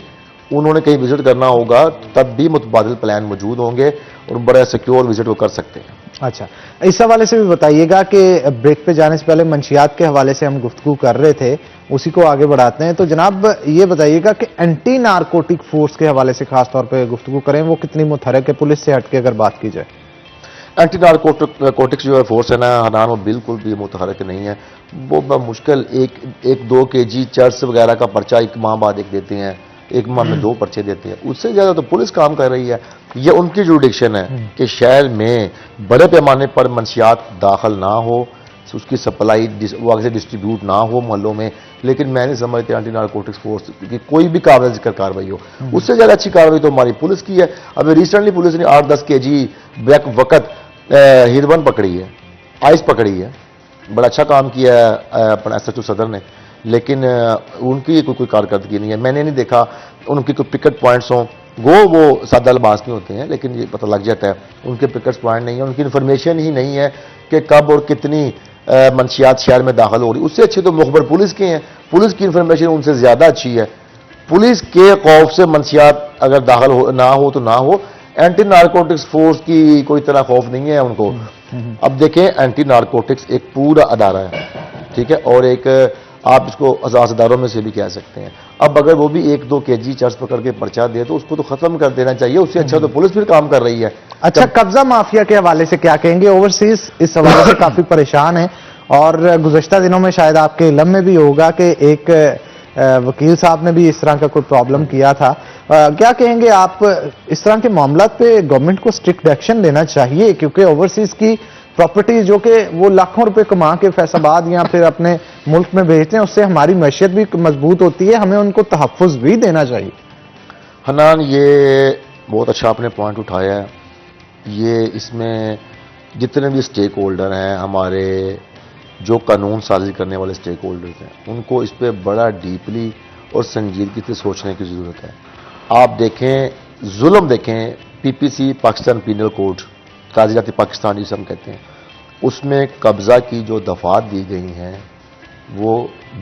[SPEAKER 2] उन्होंने कहीं विजिट करना होगा तब भी मुतबादिल प्लान मौजूद होंगे और बड़ा सिक्योर विजिट वो कर सकते हैं।
[SPEAKER 1] अच्छा, इस हवाले से भी बताइएगा कि ब्रेक पे जाने से पहले मंशियात के हवाले से हम गुफ्तगू कर रहे थे, उसी को आगे बढ़ाते हैं। तो जनाब ये बताइएगा कि एंटी नारकोटिक फोर्स के हवाले से खास तौर पे गुफ्तगू करें, वो कितनी मुतहरक है पुलिस से हटके अगर बात की जाए?
[SPEAKER 2] एंटी नारकोटिक्स जो है फोर्स है ना हनान, वो बिल्कुल भी मुतहरक नहीं है। वो मुश्किल 1-2 kg चर्स वगैरह का पर्चा एक माह बाद एक देते हैं, एक माह में 2 पर्चे देते हैं, उससे ज़्यादा तो पुलिस काम कर रही है। ये उनकी जुडिक्शन है कि शहर में बड़े पैमाने पर मंशियात दाखिल ना हो, उसकी सप्लाई वो आगे से डिस्ट्रीब्यूट ना हो मोहल्लों में। लेकिन मैं नहीं समझती एंटी नारकोटिक्स फोर्स की कोई भी काबिल जिक्र कार्रवाई हो। उससे ज़्यादा अच्छी कार्रवाई तो हमारी पुलिस की है। अभी रिसेंटली पुलिस ने 8-10 kg ब्लैक वक़्त हिरवन पकड़ी है, आइस पकड़ी है, बड़ा अच्छा काम किया है अपना SHO सदर ने, लेकिन उनकी कोई कारकर्दगी नहीं है। मैंने नहीं देखा उनकी कोई पिकेट पॉइंट्स हों। वो सादा लिबास में होते हैं, लेकिन ये पता लग जाता है उनके पिकेट पॉइंट नहीं है, उनकी इन्फॉर्मेशन ही नहीं है कि कब और कितनी मंशियात शहर में दाखिल हो रही। उससे अच्छे तो मुखबर पुलिस के हैं, पुलिस की इन्फॉर्मेशन उनसे ज़्यादा अच्छी है। पुलिस के खौफ से मंशियात अगर दाखिल ना हो तो ना हो, एंटी नारकोटिक्स फोर्स की कोई तरह खौफ नहीं है उनको। अब देखें, एंटी नारकोटिक्स एक पूरा अदारा है, ठीक है, और एक आप इसको अजाज अदारों में से भी कह सकते हैं। अब अगर वो भी 1-2 kg चर्च पकड़ के पर्चा दे तो उसको तो खत्म कर देना चाहिए। उससे अच्छा तो पुलिस फिर काम कर रही है।
[SPEAKER 1] अच्छा, कब्जा माफिया के हवाले से क्या कहेंगे? ओवरसीज इस हवाले से काफी परेशान है, और गुज़श्ता दिनों में शायद आपके इल्म में भी होगा कि एक वकील साहब ने भी इस तरह का कोई प्रॉब्लम किया था। क्या कहेंगे आप? इस तरह के मामला पे गवर्नमेंट को स्ट्रिक्ट एक्शन लेना चाहिए, क्योंकि ओवरसीज की प्रॉपर्टी जो कि वो लाखों रुपए कमा के फैसलाबाद या फिर अपने मुल्क में भेजते हैं, उससे हमारी मैशियत भी मजबूत होती है, हमें उनको तहफ़्फ़ुज़ भी देना चाहिए।
[SPEAKER 2] हनान, ये बहुत अच्छा आपने पॉइंट उठाया है। ये इसमें जितने भी स्टेक होल्डर हैं, हमारे जो कानून साजी करने वाले स्टेक होल्डर्स हैं, उनको इस पर बड़ा डीपली और संजीदगी से सोचने की ज़रूरत है। आप देखें, जुल्म देखें, PPC पाकिस्तान पीनल कोड, ताज़ियात पाकिस्तान जिसे हम कहते हैं, उसमें कब्ज़ा की जो दफ़ात दी गई हैं वो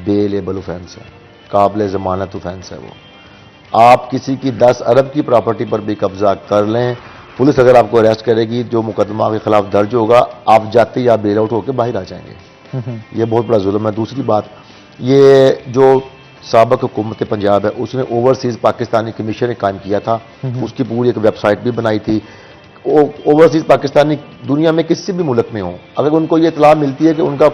[SPEAKER 2] बेलेबल ऑफेंस है, काबिल ज़मानत ऑफेंस है। वो आप किसी की 10 अरब की प्रॉपर्टी पर भी कब्ज़ा कर लें, पुलिस अगर आपको अरेस्ट करेगी, जो मुकदमा आपके खिलाफ दर्ज होगा, आप जाते या बेल आउट होकर बाहर आ जाएंगे। ये बहुत बड़ा जुल्म है। दूसरी बात, ये जो साबिक हुकूमत पंजाब है, उसने ओवरसीज़ पाकिस्तानी कमीशन ने कायम किया था, उसकी पूरी एक वेबसाइट भी बनाई थी। ओवरसीज़ पाकिस्तानी दुनिया में किसी भी मुल्क में हो, अगर उनको ये इतला मिलती है कि उनका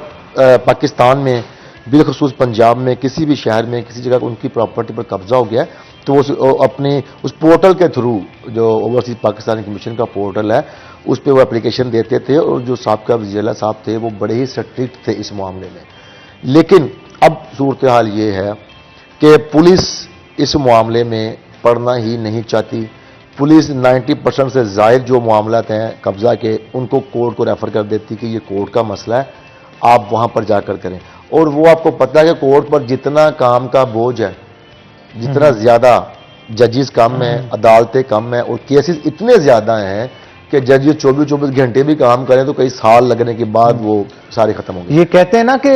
[SPEAKER 2] पाकिस्तान में, बिलखसूस पंजाब में, किसी भी शहर में, किसी जगह उनकी प्रॉपर्टी पर कब्जा हो गया, तो वो अपने उस पोर्टल के थ्रू, जो ओवरसीज़ पाकिस्तानी कमीशन का पोर्टल है, उस पर वो एप्लीकेशन देते थे, और जो साबिका वज़ीर साहब थे वो बड़े ही स्ट्रिक्ट थे इस मामले में। लेकिन अब सूरत हाल ये है कि पुलिस इस मामले में पढ़ना ही नहीं चाहती। पुलिस 90% से ज़ायद जो मामलात हैं कब्ज़ा के, उनको कोर्ट को रेफ़र कर देती कि ये कोर्ट का मसला है, आप वहाँ पर जाकर करें। और वो आपको पता है कि कोर्ट पर जितना काम का बोझ है, जितना ज़्यादा जजेस कम हैं, अदालतें कम हैं, और केसेस इतने ज़्यादा हैं कि जजेस 24-24 घंटे भी काम करें तो कई साल लगने के बाद वो सारे खत्म हो गए।
[SPEAKER 1] ये कहते हैं ना कि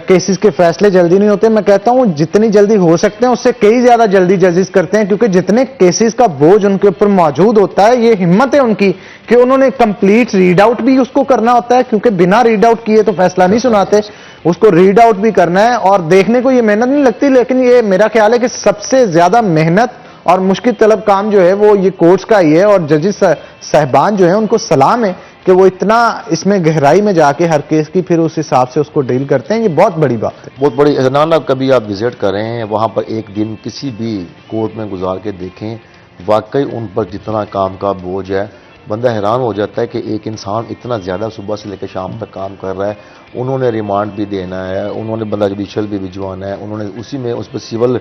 [SPEAKER 1] केसेस के फैसले जल्दी नहीं होते। मैं कहता हूं जितनी जल्दी हो सकते हैं उससे कई ज्यादा जल्दी जजेस करते हैं, क्योंकि जितने केसेस का बोझ उनके ऊपर मौजूद होता है, ये हिम्मत है उनकी कि उन्होंने कंप्लीट रीड आउट भी उसको करना होता है, क्योंकि बिना रीड आउट किए तो फैसला नहीं सुनाते, उसको रीड आउट भी करना है। और देखने को ये मेहनत नहीं लगती, लेकिन ये मेरा ख्याल है कि सबसे ज्यादा मेहनत और मुश्किल तलब काम जो है वो ये कोर्ट्स का ही है। और जजेस साहिबान जो है उनको सलाम है कि वो इतना इसमें गहराई में जाके हर केस की फिर उस हिसाब से उसको डील करते हैं। ये बहुत बड़ी बात है,
[SPEAKER 2] बहुत बड़ी। ना कभी आप विजिट करें वहाँ पर, एक दिन किसी भी कोर्ट में गुजार के देखें, वाकई उन पर जितना काम का बोझ है, बंदा हैरान हो जाता है कि एक इंसान इतना ज़्यादा सुबह से लेकर शाम तक काम कर रहा है। उन्होंने रिमांड भी देना है, उन्होंने बंदा जुडिशल भी भिजवाना है, उन्होंने उसी में उस पर सिविल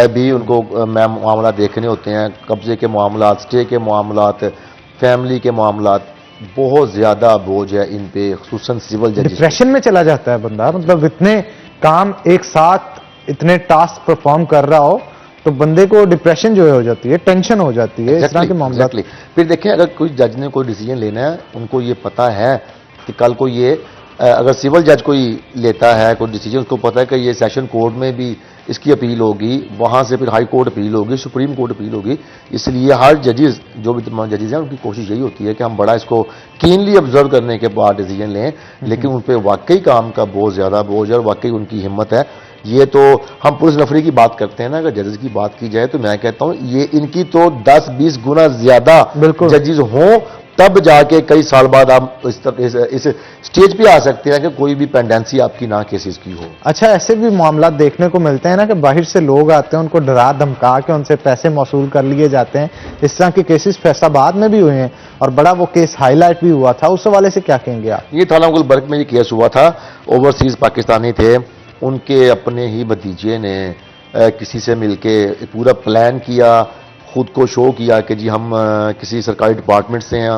[SPEAKER 2] भी उनको मामला देखने होते हैं, कब्जे के मामला, स्टे के मामला, फैमिली के मामला। बहुत ज़्यादा बोझ है इन पे, खुसूसन सिविल जज।
[SPEAKER 1] डिप्रेशन में चला जाता है बंदा, मतलब इतने काम एक साथ, इतने टास्क परफॉर्म कर रहा हो तो बंदे को डिप्रेशन जो है हो जाती है, टेंशन हो जाती है। इस तरह के मामला।
[SPEAKER 2] फिर देखें, अगर कोई जज ने कोई डिसीजन लेना है, उनको ये पता है कि कल को ये अगर सिविल जज कोई लेता है कोई डिसीजन, उसको पता है कि ये सेशन कोर्ट में भी इसकी अपील होगी, वहाँ से फिर हाई कोर्ट अपील होगी, सुप्रीम कोर्ट अपील होगी। इसलिए हर जजेस, जो भी तमाम जजेस हैं, उनकी कोशिश यही होती है कि हम बड़ा इसको कीनली ऑब्जर्व करने के बाद डिसीजन लें। लेकिन उन पर वाकई काम का बहुत ज़्यादा बोझ है और वाकई उनकी हिम्मत है। ये तो हम पुलिस नफरी की बात करते हैं ना, अगर जजेस की बात की जाए तो मैं कहता हूँ ये इनकी तो 10-20 गुना ज़्यादा जजेस हों, तब जाके कई साल बाद आप इस स्टेज पे आ सकते हैं कि कोई भी पेंडेंसी आपकी ना केसेस की हो।
[SPEAKER 1] अच्छा, ऐसे भी मामला देखने को मिलते हैं ना कि बाहर से लोग आते हैं, उनको डरा धमका के उनसे पैसे मौसूल कर लिए जाते हैं। इस तरह के केसेस फैसलाबाद में भी हुए हैं और बड़ा वो केस हाईलाइट भी हुआ था। उस हवाले से क्या कहेंगे आप?
[SPEAKER 2] ये थाना गुलबर्ग में ये केस हुआ था। ओवरसीज पाकिस्तानी थे, उनके अपने ही भतीजे ने किसी से मिलके पूरा प्लान किया, खुद को शो किया कि जी हम किसी सरकारी डिपार्टमेंट से हैं,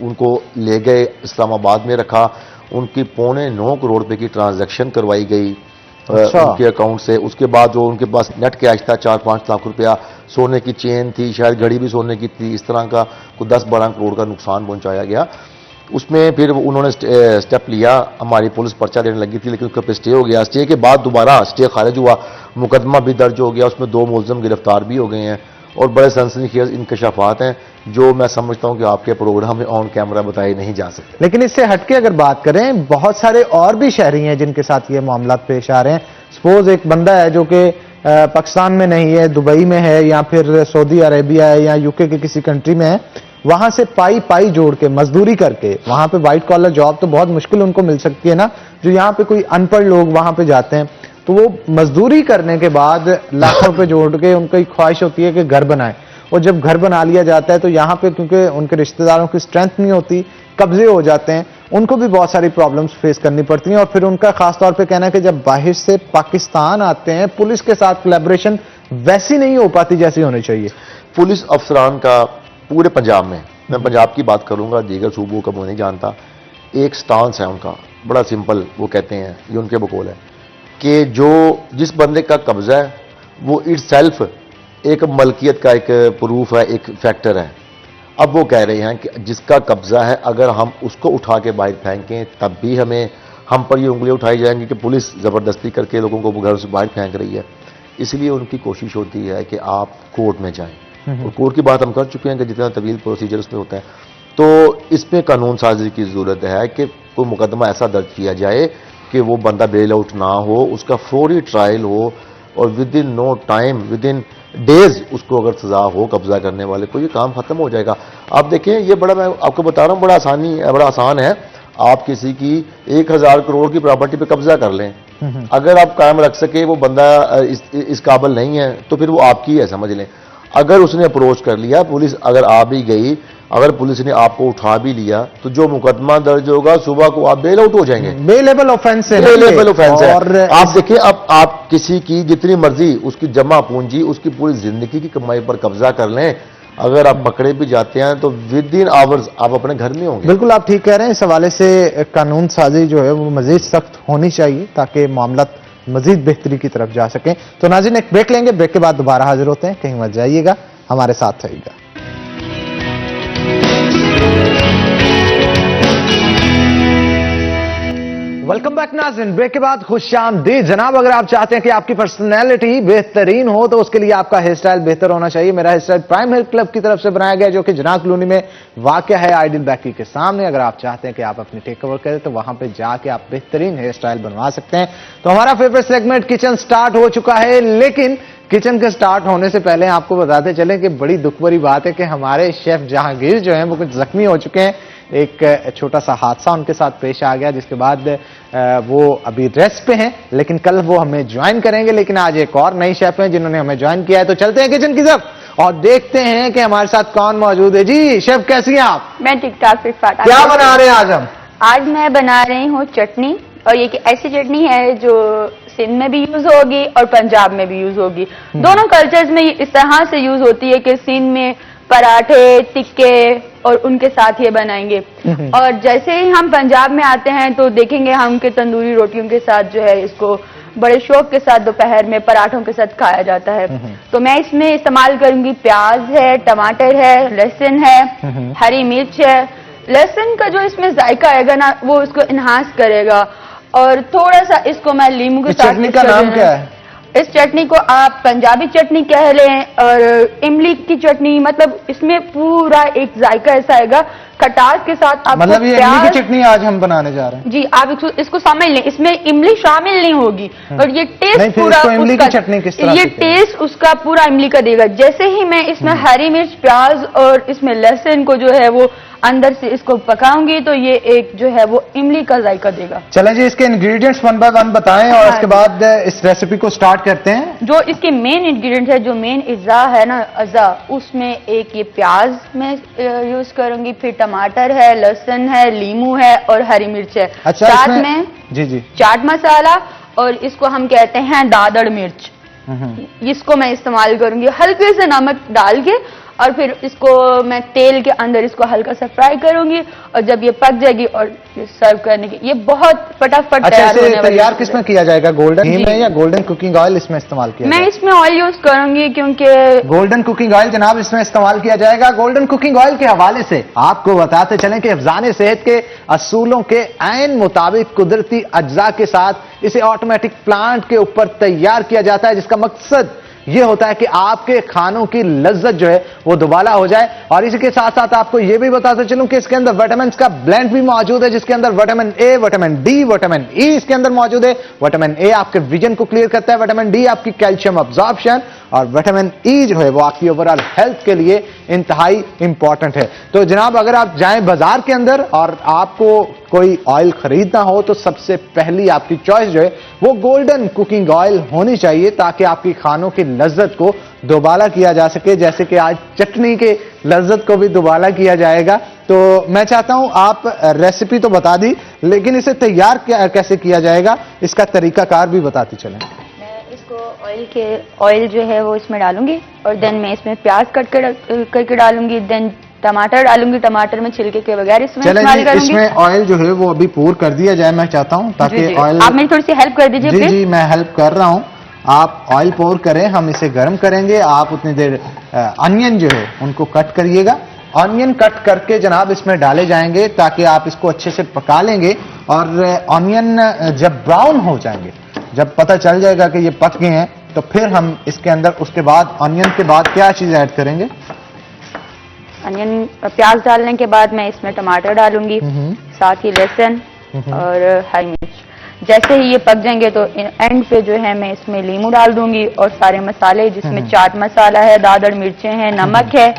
[SPEAKER 2] उनको ले गए इस्लामाबाद में रखा, उनकी 9.25 करोड़ रुपए की ट्रांजैक्शन करवाई गई
[SPEAKER 1] अच्छा।
[SPEAKER 2] उनके अकाउंट से। उसके बाद जो उनके पास नेट कैश था 4-5 लाख रुपया, सोने की चेन थी, शायद घड़ी भी सोने की थी, इस तरह का कुछ 10-12 करोड़ का नुकसान पहुंचाया गया। उसमें फिर उन्होंने स्टेप लिया, हमारी पुलिस पर्चा देने लगी थी, लेकिन उसके पे स्टे हो गया। स्टे के बाद दोबारा स्टे खारिज हुआ, मुकदमा भी दर्ज हो गया, उसमें 2 मुलजम गिरफ्तार भी हो गए हैं और बड़े सनसनीखेज इंकशाफात हैं जो मैं समझता हूं कि आपके प्रोग्राम में ऑन कैमरा बताए नहीं जा सकते।
[SPEAKER 1] लेकिन इससे हटके अगर बात करें, बहुत सारे और भी शहरी हैं जिनके साथ ये मामला पेश आ रहे हैं। सपोज एक बंदा है जो कि पाकिस्तान में नहीं है, दुबई में है या फिर सऊदी अरेबिया है या यूके के किसी कंट्री में है, वहां से पाई जोड़ के मजदूरी करके, वहां पे व्हाइट कॉलर जॉब तो बहुत मुश्किल उनको मिल सकती है ना, जो यहाँ पे कोई अनपढ़ लोग वहां पे जाते हैं, तो वो मजदूरी करने के बाद लाखों रुपए जोड़ के उनकी ख्वाहिश होती है कि घर बनाए, और जब घर बना लिया जाता है तो यहाँ पे क्योंकि उनके रिश्तेदारों की स्ट्रेंथ नहीं होती, कब्जे हो जाते हैं, उनको भी बहुत सारी प्रॉब्लम्स फेस करनी पड़ती हैं। और फिर उनका खासतौर पे कहना है कि जब बाहर से पाकिस्तान आते हैं, पुलिस के साथ कोलैबोरेशन वैसी नहीं हो पाती जैसी होनी चाहिए।
[SPEAKER 2] पुलिस अफसरान का पूरे पंजाब में, मैं पंजाब की बात करूंगा, दीगर सूबों का मैं नहीं जानता, एक स्टांस है उनका बड़ा सिंपल। वो कहते हैं, ये उनके बकौल है, कि जो जिस बंदे का कब्जा है वो इटसेल्फ एक मलकियत का एक प्रूफ है, एक फैक्टर है। अब वो कह रहे हैं कि जिसका कब्जा है अगर हम उसको उठा के बाहर फेंकें तब भी हम पर ये उंगलियां उठाई जाएंगी कि पुलिस जबरदस्ती करके लोगों को घर से बाहर फेंक रही है। इसलिए उनकी कोशिश होती है कि आप कोर्ट में जाएं, और कोर्ट की बात हम कर चुके हैं कि जितना तवील प्रोसीजर उसमें होता है, तो इसमें कानून साजी की जरूरत है कि कोई मुकदमा ऐसा दर्ज किया जाए कि वो बंदा बेल आउट ना हो, उसका फौरी ट्रायल हो और within no time, within days उसको अगर सजा हो कब्जा करने वाले को, ये काम खत्म हो जाएगा। आप देखें, ये बड़ा, मैं आपको बता रहा हूँ, बड़ा आसान है। आप किसी की 1000 करोड़ की प्रॉपर्टी पे कब्जा कर लें, अगर आप कायम रख सके वो बंदा इस काबिल नहीं है तो फिर वो आपकी है, समझ लें। अगर उसने अप्रोच कर लिया, पुलिस अगर आ भी गई, अगर पुलिस ने आपको उठा भी लिया, तो जो मुकदमा दर्ज होगा सुबह को आप बेल आउट हो जाएंगे।
[SPEAKER 1] बेलेबल ऑफेंस है,
[SPEAKER 2] बेलेबल ऑफेंस है।
[SPEAKER 1] और
[SPEAKER 2] आप देखिए, अब आप किसी की जितनी मर्जी उसकी जमा पूंजी, उसकी पूरी जिंदगी की कमाई पर कब्जा कर लें, अगर आप पकड़े भी जाते हैं तो विद इन आवर्स आप अपने घर में होंगे।
[SPEAKER 1] बिल्कुल आप ठीक कह रहे हैं। इस हवाले से कानून साजी जो है वो मजीद सख्त होनी चाहिए ताकि मामला मजीद बेहतरी की तरफ जा सके। तो नाज़रीन, एक ब्रेक लेंगे, ब्रेक के बाद दोबारा हाजिर होते हैं, कहीं मत जाइएगा, हमारे साथ रहिएगा। वेलकम बैक नाज़रीन, ब्रेक के बाद खुशामदीद जनाब। अगर आप चाहते हैं कि आपकी पर्सनैलिटी बेहतरीन हो तो उसके लिए आपका हेयर स्टाइल बेहतर होना चाहिए। मेरा hairstyle prime hair club की तरफ से बनाया गया, जो कि जनाब कॉलोनी में वाक़या है, आइडियल बैकरी के सामने। अगर आप चाहते हैं कि आप अपनी टेक ओवर करें तो वहां पे जाके आप बेहतरीन हेयर स्टाइल बनवा सकते हैं। तो हमारा फेवरेट सेगमेंट किचन स्टार्ट हो चुका है, लेकिन किचन के स्टार्ट होने से पहले आपको बताते चलें कि बड़ी दुख भरी बात है कि हमारे शेफ जहांगीर जो हैं वो कुछ जख्मी हो चुके हैं। एक छोटा सा हादसा उनके साथ पेश आ गया, जिसके बाद वो अभी रेस्ट पे हैं, लेकिन कल वो हमें ज्वाइन करेंगे। लेकिन आज एक और नई शेफ हैं जिन्होंने हमें ज्वाइन किया है। तो चलते हैं किचन की तरफ और देखते हैं कि हमारे साथ कौन मौजूद है। जी शेफ, कैसी हैं आप?
[SPEAKER 3] मैं ठीक ठाक फिट फाट।
[SPEAKER 1] क्या बना रहे हैं आज हम?
[SPEAKER 3] आज मैं बना रही हूँ चटनी, और ये ऐसी चटनी है जो सिंध में भी यूज होगी और पंजाब में भी यूज होगी। दोनों कल्चर्स में इस तरह से यूज होती है कि सिंध में पराठे, टिक्के और उनके साथ ये बनाएंगे, और जैसे ही हम पंजाब में आते हैं तो देखेंगे हम के तंदूरी रोटियों के साथ जो है इसको बड़े शौक के साथ दोपहर में पराठों के साथ खाया जाता है। तो मैं इसमें इस्तेमाल करूंगी, प्याज है, टमाटर है, लहसुन है, हरी मिर्च है। लहसुन का जो इसमें जायका आएगा ना, वो इसको इन्हांस करेगा, और थोड़ा सा इसको मैं लीमू के साथ।
[SPEAKER 1] चटनी का नाम क्या है?
[SPEAKER 3] इस चटनी को आप पंजाबी चटनी कह लें और इमली की चटनी, मतलब इसमें पूरा एक जायका ऐसा आएगा खटास के साथ। आप
[SPEAKER 1] मतलब ये इमली की चटनी आज हम बनाने जा रहे हैं?
[SPEAKER 3] जी, आप इसको समझ लें, इसमें इमली शामिल नहीं होगी, और ये टेस्ट पूरा
[SPEAKER 1] इमली की चटनी किस तरह?
[SPEAKER 3] ये टेस्ट उसका पूरा इमली का देगा। जैसे ही मैं इसमें हरी मिर्च, प्याज और इसमें लहसुन को जो है वो अंदर से इसको पकाऊंगी तो ये एक जो है वो इमली का जायका देगा।
[SPEAKER 1] चलें जी, इसके इंग्रेडिएंट्स वन बाय वन बताएं और उसके बाद इस रेसिपी को स्टार्ट करते हैं।
[SPEAKER 3] जो इसके मेन इंग्रेडिएंट है, जो मेन अज़ा है ना, अज़ा, उसमें एक ये प्याज में यूज करूंगी, फिर टमाटर है, लहसुन है, लीमू है और हरी मिर्च है।
[SPEAKER 1] अच्छा,
[SPEAKER 3] साथ में
[SPEAKER 1] जी
[SPEAKER 3] चाट मसाला, और इसको हम कहते हैं दादड़ मिर्च, इसको मैं इस्तेमाल करूंगी। हल्के से नमक डाल के और फिर इसको मैं तेल के अंदर इसको हल्का सा फ्राई करूंगी और जब ये पक जाएगी और सर्व करने की, ये बहुत फटाफट
[SPEAKER 1] अच्छा,
[SPEAKER 3] तैयार होने
[SPEAKER 1] इसे
[SPEAKER 3] वाली
[SPEAKER 1] तैयार
[SPEAKER 3] चीज़
[SPEAKER 1] किस
[SPEAKER 3] है।
[SPEAKER 1] में किया जाएगा? गोल्डन घी
[SPEAKER 3] जी।
[SPEAKER 1] में या गोल्डन कुकिंग ऑयल इसमें इस्तेमाल किया
[SPEAKER 3] मैं
[SPEAKER 1] जाएगा?
[SPEAKER 3] इसमें ऑयल यूज करूंगी क्योंकि
[SPEAKER 1] गोल्डन कुकिंग ऑयल जनाब इसमें इस्तेमाल किया जाएगा। गोल्डन कुकिंग ऑयल के हवाले से आपको बताते चलें कि हिफ्ज़ान सेहत के असूलों के ऐन मुताबिक कुदरती अज्जा के साथ इसे ऑटोमेटिक प्लांट के ऊपर तैयार किया जाता है, जिसका मकसद यह होता है कि आपके खानों की लज्जत जो है वो दुबाला हो जाए। और इसी के साथ साथ आपको यह भी बताते चलूं कि इसके अंदर विटामिन का ब्लेंड भी मौजूद है, जिसके अंदर vitamin A, vitamin D, vitamin E इसके अंदर मौजूद है। विटामिन ए आपके विजन को क्लियर करता है, विटामिन डी आपकी कैल्शियम अब्जॉर्प्शन, और विटामिन ई जो है वो आपकी ओवरऑल हेल्थ के लिए इंतहाई इंपॉर्टेंट है। तो जनाब अगर आप जाएं बाजार के अंदर और आपको कोई ऑयल खरीदना हो तो सबसे पहली आपकी चॉइस जो है वो गोल्डन कुकिंग ऑयल होनी चाहिए, ताकि आपकी खानों की लज्जत को दोबाला किया जा सके, जैसे कि आज चटनी के लज्जत को भी दोबाला किया जाएगा। तो मैं चाहता हूं आप रेसिपी तो बता दी, लेकिन इसे तैयार कैसे किया जाएगा इसका तरीकाकार भी बताते चलें।
[SPEAKER 3] मैं इसको ऑयल जो है वो इसमें डालूंगी और देन मैं इसमें प्याज कट करके डालूंगी, देन टमाटर डालूंगी, टमाटर में छिलके के बगैर इसमें
[SPEAKER 1] चलें
[SPEAKER 3] इस्तेमाल
[SPEAKER 1] जी,
[SPEAKER 3] करूंगी।
[SPEAKER 1] इसमें ऑयल जो है वो अभी पूर कर दिया जाए, मैं चाहता हूं,
[SPEAKER 3] जी,
[SPEAKER 1] ताकि
[SPEAKER 3] जी।
[SPEAKER 1] ऑयल
[SPEAKER 3] आप मेरी थोड़ी सी हेल्प कर दीजिए
[SPEAKER 1] जी
[SPEAKER 3] प्लीज।
[SPEAKER 1] जी मैं हेल्प कर रहा हूं। आप ऑयल पोर करें, हम इसे गर्म करेंगे। आप उतनी देर अनियन जो है उनको कट करिएगा। ऑनियन कट करके जनाब इसमें डाले जाएंगे ताकि आप इसको अच्छे से पका लेंगे। और ऑनियन जब ब्राउन हो जाएंगे, जब पता चल जाएगा कि ये पक गए हैं, तो फिर हम इसके अंदर उसके बाद ऑनियन के बाद क्या चीज ऐड करेंगे?
[SPEAKER 3] अनियन प्याज डालने के बाद मैं इसमें टमाटर डालूंगी, साथ ही लहसुन और हरी मिर्च। जैसे ही ये पक जाएंगे तो एंड पे जो है मैं इसमें लीमू डाल दूंगी और सारे मसाले, जिसमें चाट मसाला है, दादड़ मिर्चें हैं, नमक है।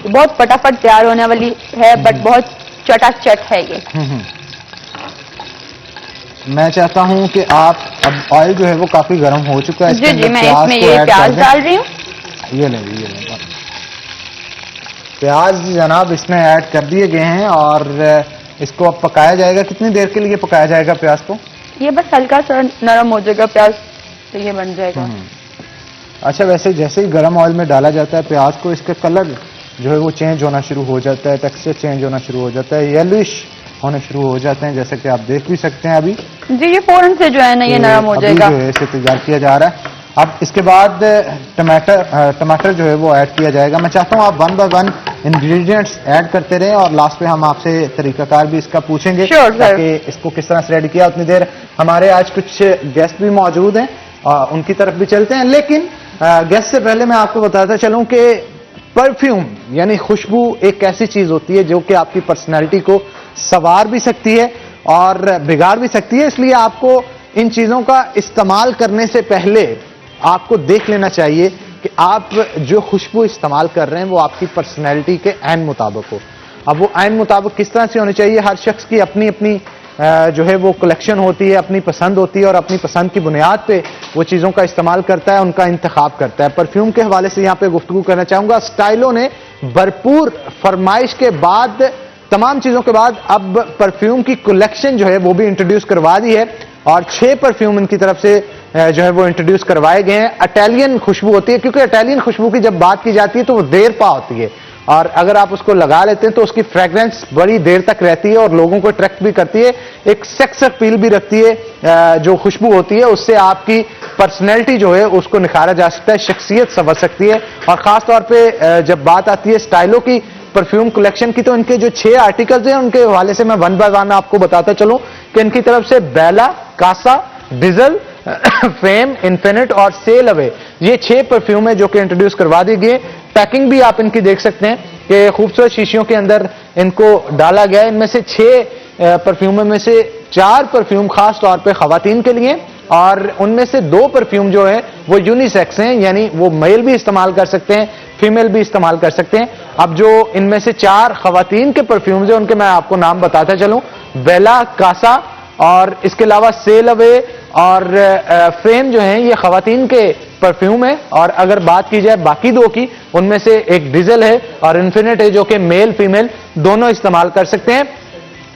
[SPEAKER 3] बहुत फटाफट तैयार होने वाली है, बट बहुत चटाचट है ये।
[SPEAKER 1] मैं चाहता हूं कि आप, अब ऑयल जो है वो काफी गर्म हो चुका है, इसके
[SPEAKER 3] जी जी,
[SPEAKER 1] अंदर
[SPEAKER 3] मैं
[SPEAKER 1] प्याज
[SPEAKER 3] इसमें
[SPEAKER 1] को
[SPEAKER 3] ये
[SPEAKER 1] ऐड कर
[SPEAKER 3] प्याज
[SPEAKER 1] दें।
[SPEAKER 3] डाल रही हूँ।
[SPEAKER 1] ये लें प्याज जनाब इसमें ऐड कर दिए गए हैं और इसको अब पकाया जाएगा। कितनी देर के लिए पकाया जाएगा प्याज को?
[SPEAKER 3] ये बस हल्का सा नरम हो जाएगा प्याज तो ये बन जाएगा।
[SPEAKER 1] अच्छा, वैसे जैसे ही गर्म ऑयल में डाला जाता है प्याज को, इसका कलर जो है वो चेंज होना शुरू हो जाता है, टेक्सचर चेंज होना शुरू हो जाता है, येलोइश होने शुरू हो जाते हैं, जैसे कि आप देख भी सकते हैं अभी।
[SPEAKER 3] जी, ये फौरन से जो है ना ये नरम हो
[SPEAKER 1] अभी
[SPEAKER 3] जाएगा।
[SPEAKER 1] जो है इसे तैयार किया जा रहा है। अब इसके बाद टमाटर जो है वो ऐड किया जाएगा। मैं चाहता हूं आप 1 बाय 1 इंग्रेडिएंट्स ऐड करते रहें और लास्ट पे हम आपसे तरीकाकार भी इसका पूछेंगे ताकि इसको किस तरह से रेडी किया। उतनी देर हमारे आज कुछ गेस्ट भी मौजूद हैं, उनकी तरफ भी चलते हैं। लेकिन गेस्ट से पहले मैं आपको बताता चलूं कि परफ्यूम यानी खुशबू एक ऐसी चीज होती है जो कि आपकी पर्सनैलिटी को संवार भी सकती है और बिगाड़ भी सकती है। इसलिए आपको इन चीजों का इस्तेमाल करने से पहले आपको देख लेना चाहिए कि आप जो खुशबू इस्तेमाल कर रहे हैं वो आपकी पर्सनैलिटी के ऐन मुताबिक हो। अब वो ऐन मुताबिक किस तरह से होनी चाहिए? हर शख्स की अपनी अपनी जो है वो कलेक्शन होती है, अपनी पसंद होती है और अपनी पसंद की बुनियाद पे वो चीज़ों का इस्तेमाल करता है, उनका इंतखाब करता है। परफ्यूम के हवाले से यहाँ पे गुफ्तगू करना चाहूँगा। स्टाइलों ने भरपूर फरमाइश के बाद, तमाम चीज़ों के बाद अब परफ्यूम की कलेक्शन जो है वो भी इंट्रोड्यूस करवा दी है और 6 परफ्यूम इनकी तरफ से जो है वो इंट्रोड्यूस करवाए गए हैं। इटालियन खुशबू होती है, क्योंकि इटालियन खुशबू की जब बात की जाती है तो वो देर पा होती है और अगर आप उसको लगा लेते हैं तो उसकी फ्रेग्रेंस बड़ी देर तक रहती है और लोगों को अट्रैक्ट भी करती है, एक सेक्स अपील भी रखती है। जो खुशबू होती है उससे आपकी पर्सनैलिटी जो है उसको निखारा जा सकता है, शख्सियत संवर सकती है। और खास तौर पे जब बात आती है स्टाइलों की, परफ्यूम कलेक्शन की, तो इनके जो 6 आर्टिकल्स हैं उनके हवाले से मैं 1 बाय 1 आपको बताता चलूं कि इनकी तरफ से बेला, कासा, डीजल, फेम, इन्फिनिट और सेल अवे, ये 6 परफ्यूम है जो कि इंट्रोड्यूस करवा दी गई। पैकिंग भी आप इनकी देख सकते हैं कि खूबसूरत शीशियों के अंदर इनको डाला गया है। इनमें से 6 परफ्यूम में से 4 परफ्यूम खास तौर पे खवातीन के लिए और उनमें से 2 परफ्यूम जो है वो यूनिसेक्स हैं, यानी वो मेल भी इस्तेमाल कर सकते हैं, फीमेल भी इस्तेमाल कर सकते हैं। अब जो इनमें से 4 खवातीन के परफ्यूम्स हैं उनके मैं आपको नाम बताता चलूं। बेला, कासा और इसके अलावा सेल अवे और फेम जो हैं ये खवातीन के परफ्यूम है। और अगर बात की जाए बाकी 2 की, उनमें से एक डीजल है और इन्फिनिट है जो कि मेल फीमेल दोनों इस्तेमाल कर सकते हैं।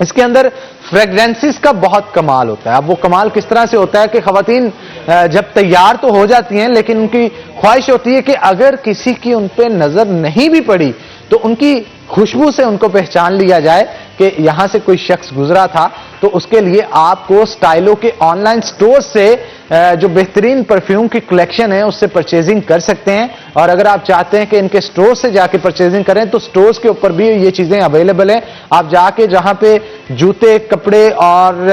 [SPEAKER 1] इसके अंदर फ्रेग्रेंसेस का बहुत कमाल होता है। अब वो कमाल किस तरह से होता है कि खवातीन जब तैयार तो हो जाती हैं लेकिन उनकी ख्वाहिश होती है कि अगर किसी की उन पे नजर नहीं भी पड़ी तो उनकी खुशबू से उनको पहचान लिया जाए कि यहां से कोई शख्स गुजरा था। तो उसके लिए आपको स्टाइलो के ऑनलाइन स्टोर से जो बेहतरीन परफ्यूम की कलेक्शन है उससे परचेजिंग कर सकते हैं। और अगर आप चाहते हैं कि इनके स्टोर से जाके परचेजिंग करें तो स्टोर्स के ऊपर भी ये चीजें अवेलेबल हैं। आप जाके जहां पे जूते, कपड़े और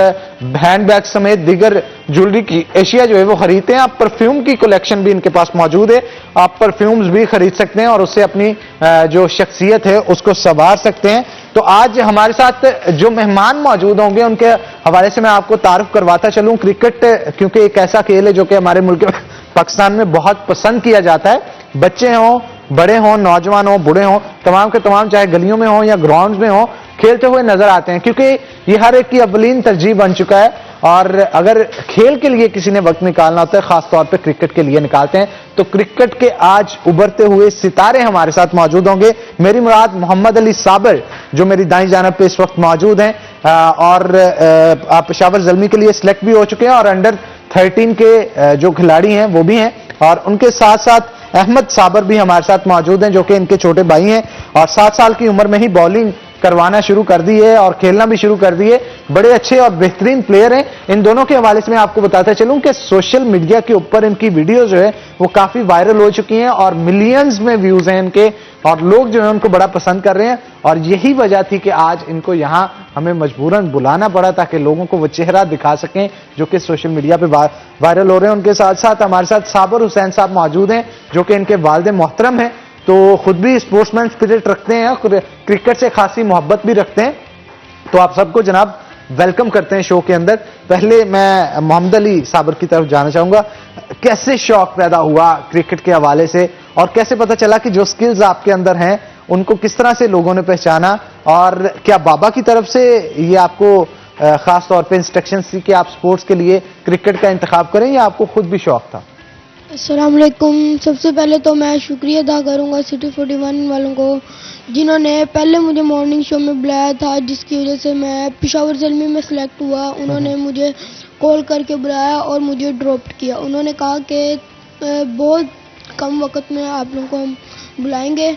[SPEAKER 1] हैंड बैग समेत दीगर ज्वेलरी की एशिया जो है वो खरीदते हैं, आप परफ्यूम की कलेक्शन भी इनके पास मौजूद है। आप परफ्यूम्स भी खरीद सकते हैं और उससे अपनी जो शख्सियत है उसको संवार सकते हैं। तो आज हमारे साथ जो मेहमान मौजूद होंगे उनके हवाले से मैं आपको तारुफ करवाता चलूं। क्रिकेट क्योंकि एक ऐसा खेल है जो कि हमारे मुल्क पाकिस्तान में बहुत पसंद किया जाता है। बच्चे हों, बड़े हों, नौजवान हों, बूढ़े हों, तमाम के तमाम चाहे गलियों में हों या ग्राउंड्स में हों, खेलते हुए नजर आते हैं क्योंकि ये हर एक की अवलीन तरजीह बन चुका है। और अगर खेल के लिए किसी ने वक्त निकालना होता है, खासतौर पे क्रिकेट के लिए निकालते हैं। तो क्रिकेट के आज उभरते हुए सितारे हमारे साथ मौजूद होंगे। मेरी मुराद मोहम्मद अली साबिर जो मेरी दाईं जानब पे इस वक्त मौजूद हैं और आप पेशावर ज़ल्मी के लिए सिलेक्ट भी हो चुके हैं और अंडर 13 के जो खिलाड़ी हैं वो भी हैं। और उनके साथ साथ अहमद साबिर भी हमारे साथ मौजूद हैं जो कि इनके छोटे भाई हैं और 7 साल की उम्र में ही बॉलिंग करवाना शुरू कर दी है और खेलना भी शुरू कर दी है। बड़े अच्छे और बेहतरीन प्लेयर हैं। इन दोनों के हवाले से मैं आपको बताता चलूं कि सोशल मीडिया के ऊपर इनकी वीडियो जो है वो काफी वायरल हो चुकी हैं और मिलियंस में व्यूज हैं इनके और लोग जो है उनको बड़ा पसंद कर रहे हैं। और यही वजह थी कि आज इनको यहां हमें मजबूरन बुलाना पड़ा ताकि लोगों को वो चेहरा दिखा सकें जो कि सोशल मीडिया पे वायरल हो रहे हैं। उनके साथ साथ हमारे साथ साबिर हुसैन साहब मौजूद हैं जो कि इनके वालिद मोहतरम हैं, तो खुद भी स्पोर्ट्समैन स्पिरिट रखते हैं, क्रिकेट से खासी मोहब्बत भी रखते हैं। तो आप सबको जनाब वेलकम करते हैं शो के अंदर। पहले मैं मोहम्मद अली साबिर की तरफ जाना चाहूंगा, कैसे शौक पैदा हुआ क्रिकेट के हवाले से और कैसे पता चला कि जो स्किल्स आपके अंदर हैं उनको किस तरह से लोगों ने पहचाना और क्या बाबा की तरफ से ये आपको खास तौर पे इंस्ट्रक्शन थी कि आप स्पोर्ट्स के लिए क्रिकेट का इंतखाब करें या आपको खुद भी शौक था?
[SPEAKER 4] अस्सलाम वालेकुम। सबसे पहले तो मैं शुक्रिया अदा करूंगा सिटी 41 वालों को जिन्होंने पहले मुझे मॉर्निंग शो में बुलाया था जिसकी वजह से मैं पेशावर ज़ल्मी में सिलेक्ट हुआ। उन्होंने मुझे कॉल करके बुलाया और मुझे ड्रॉप किया। उन्होंने कहा कि बहुत कम वक्त में आप लोगों को हम बुलाएंगे,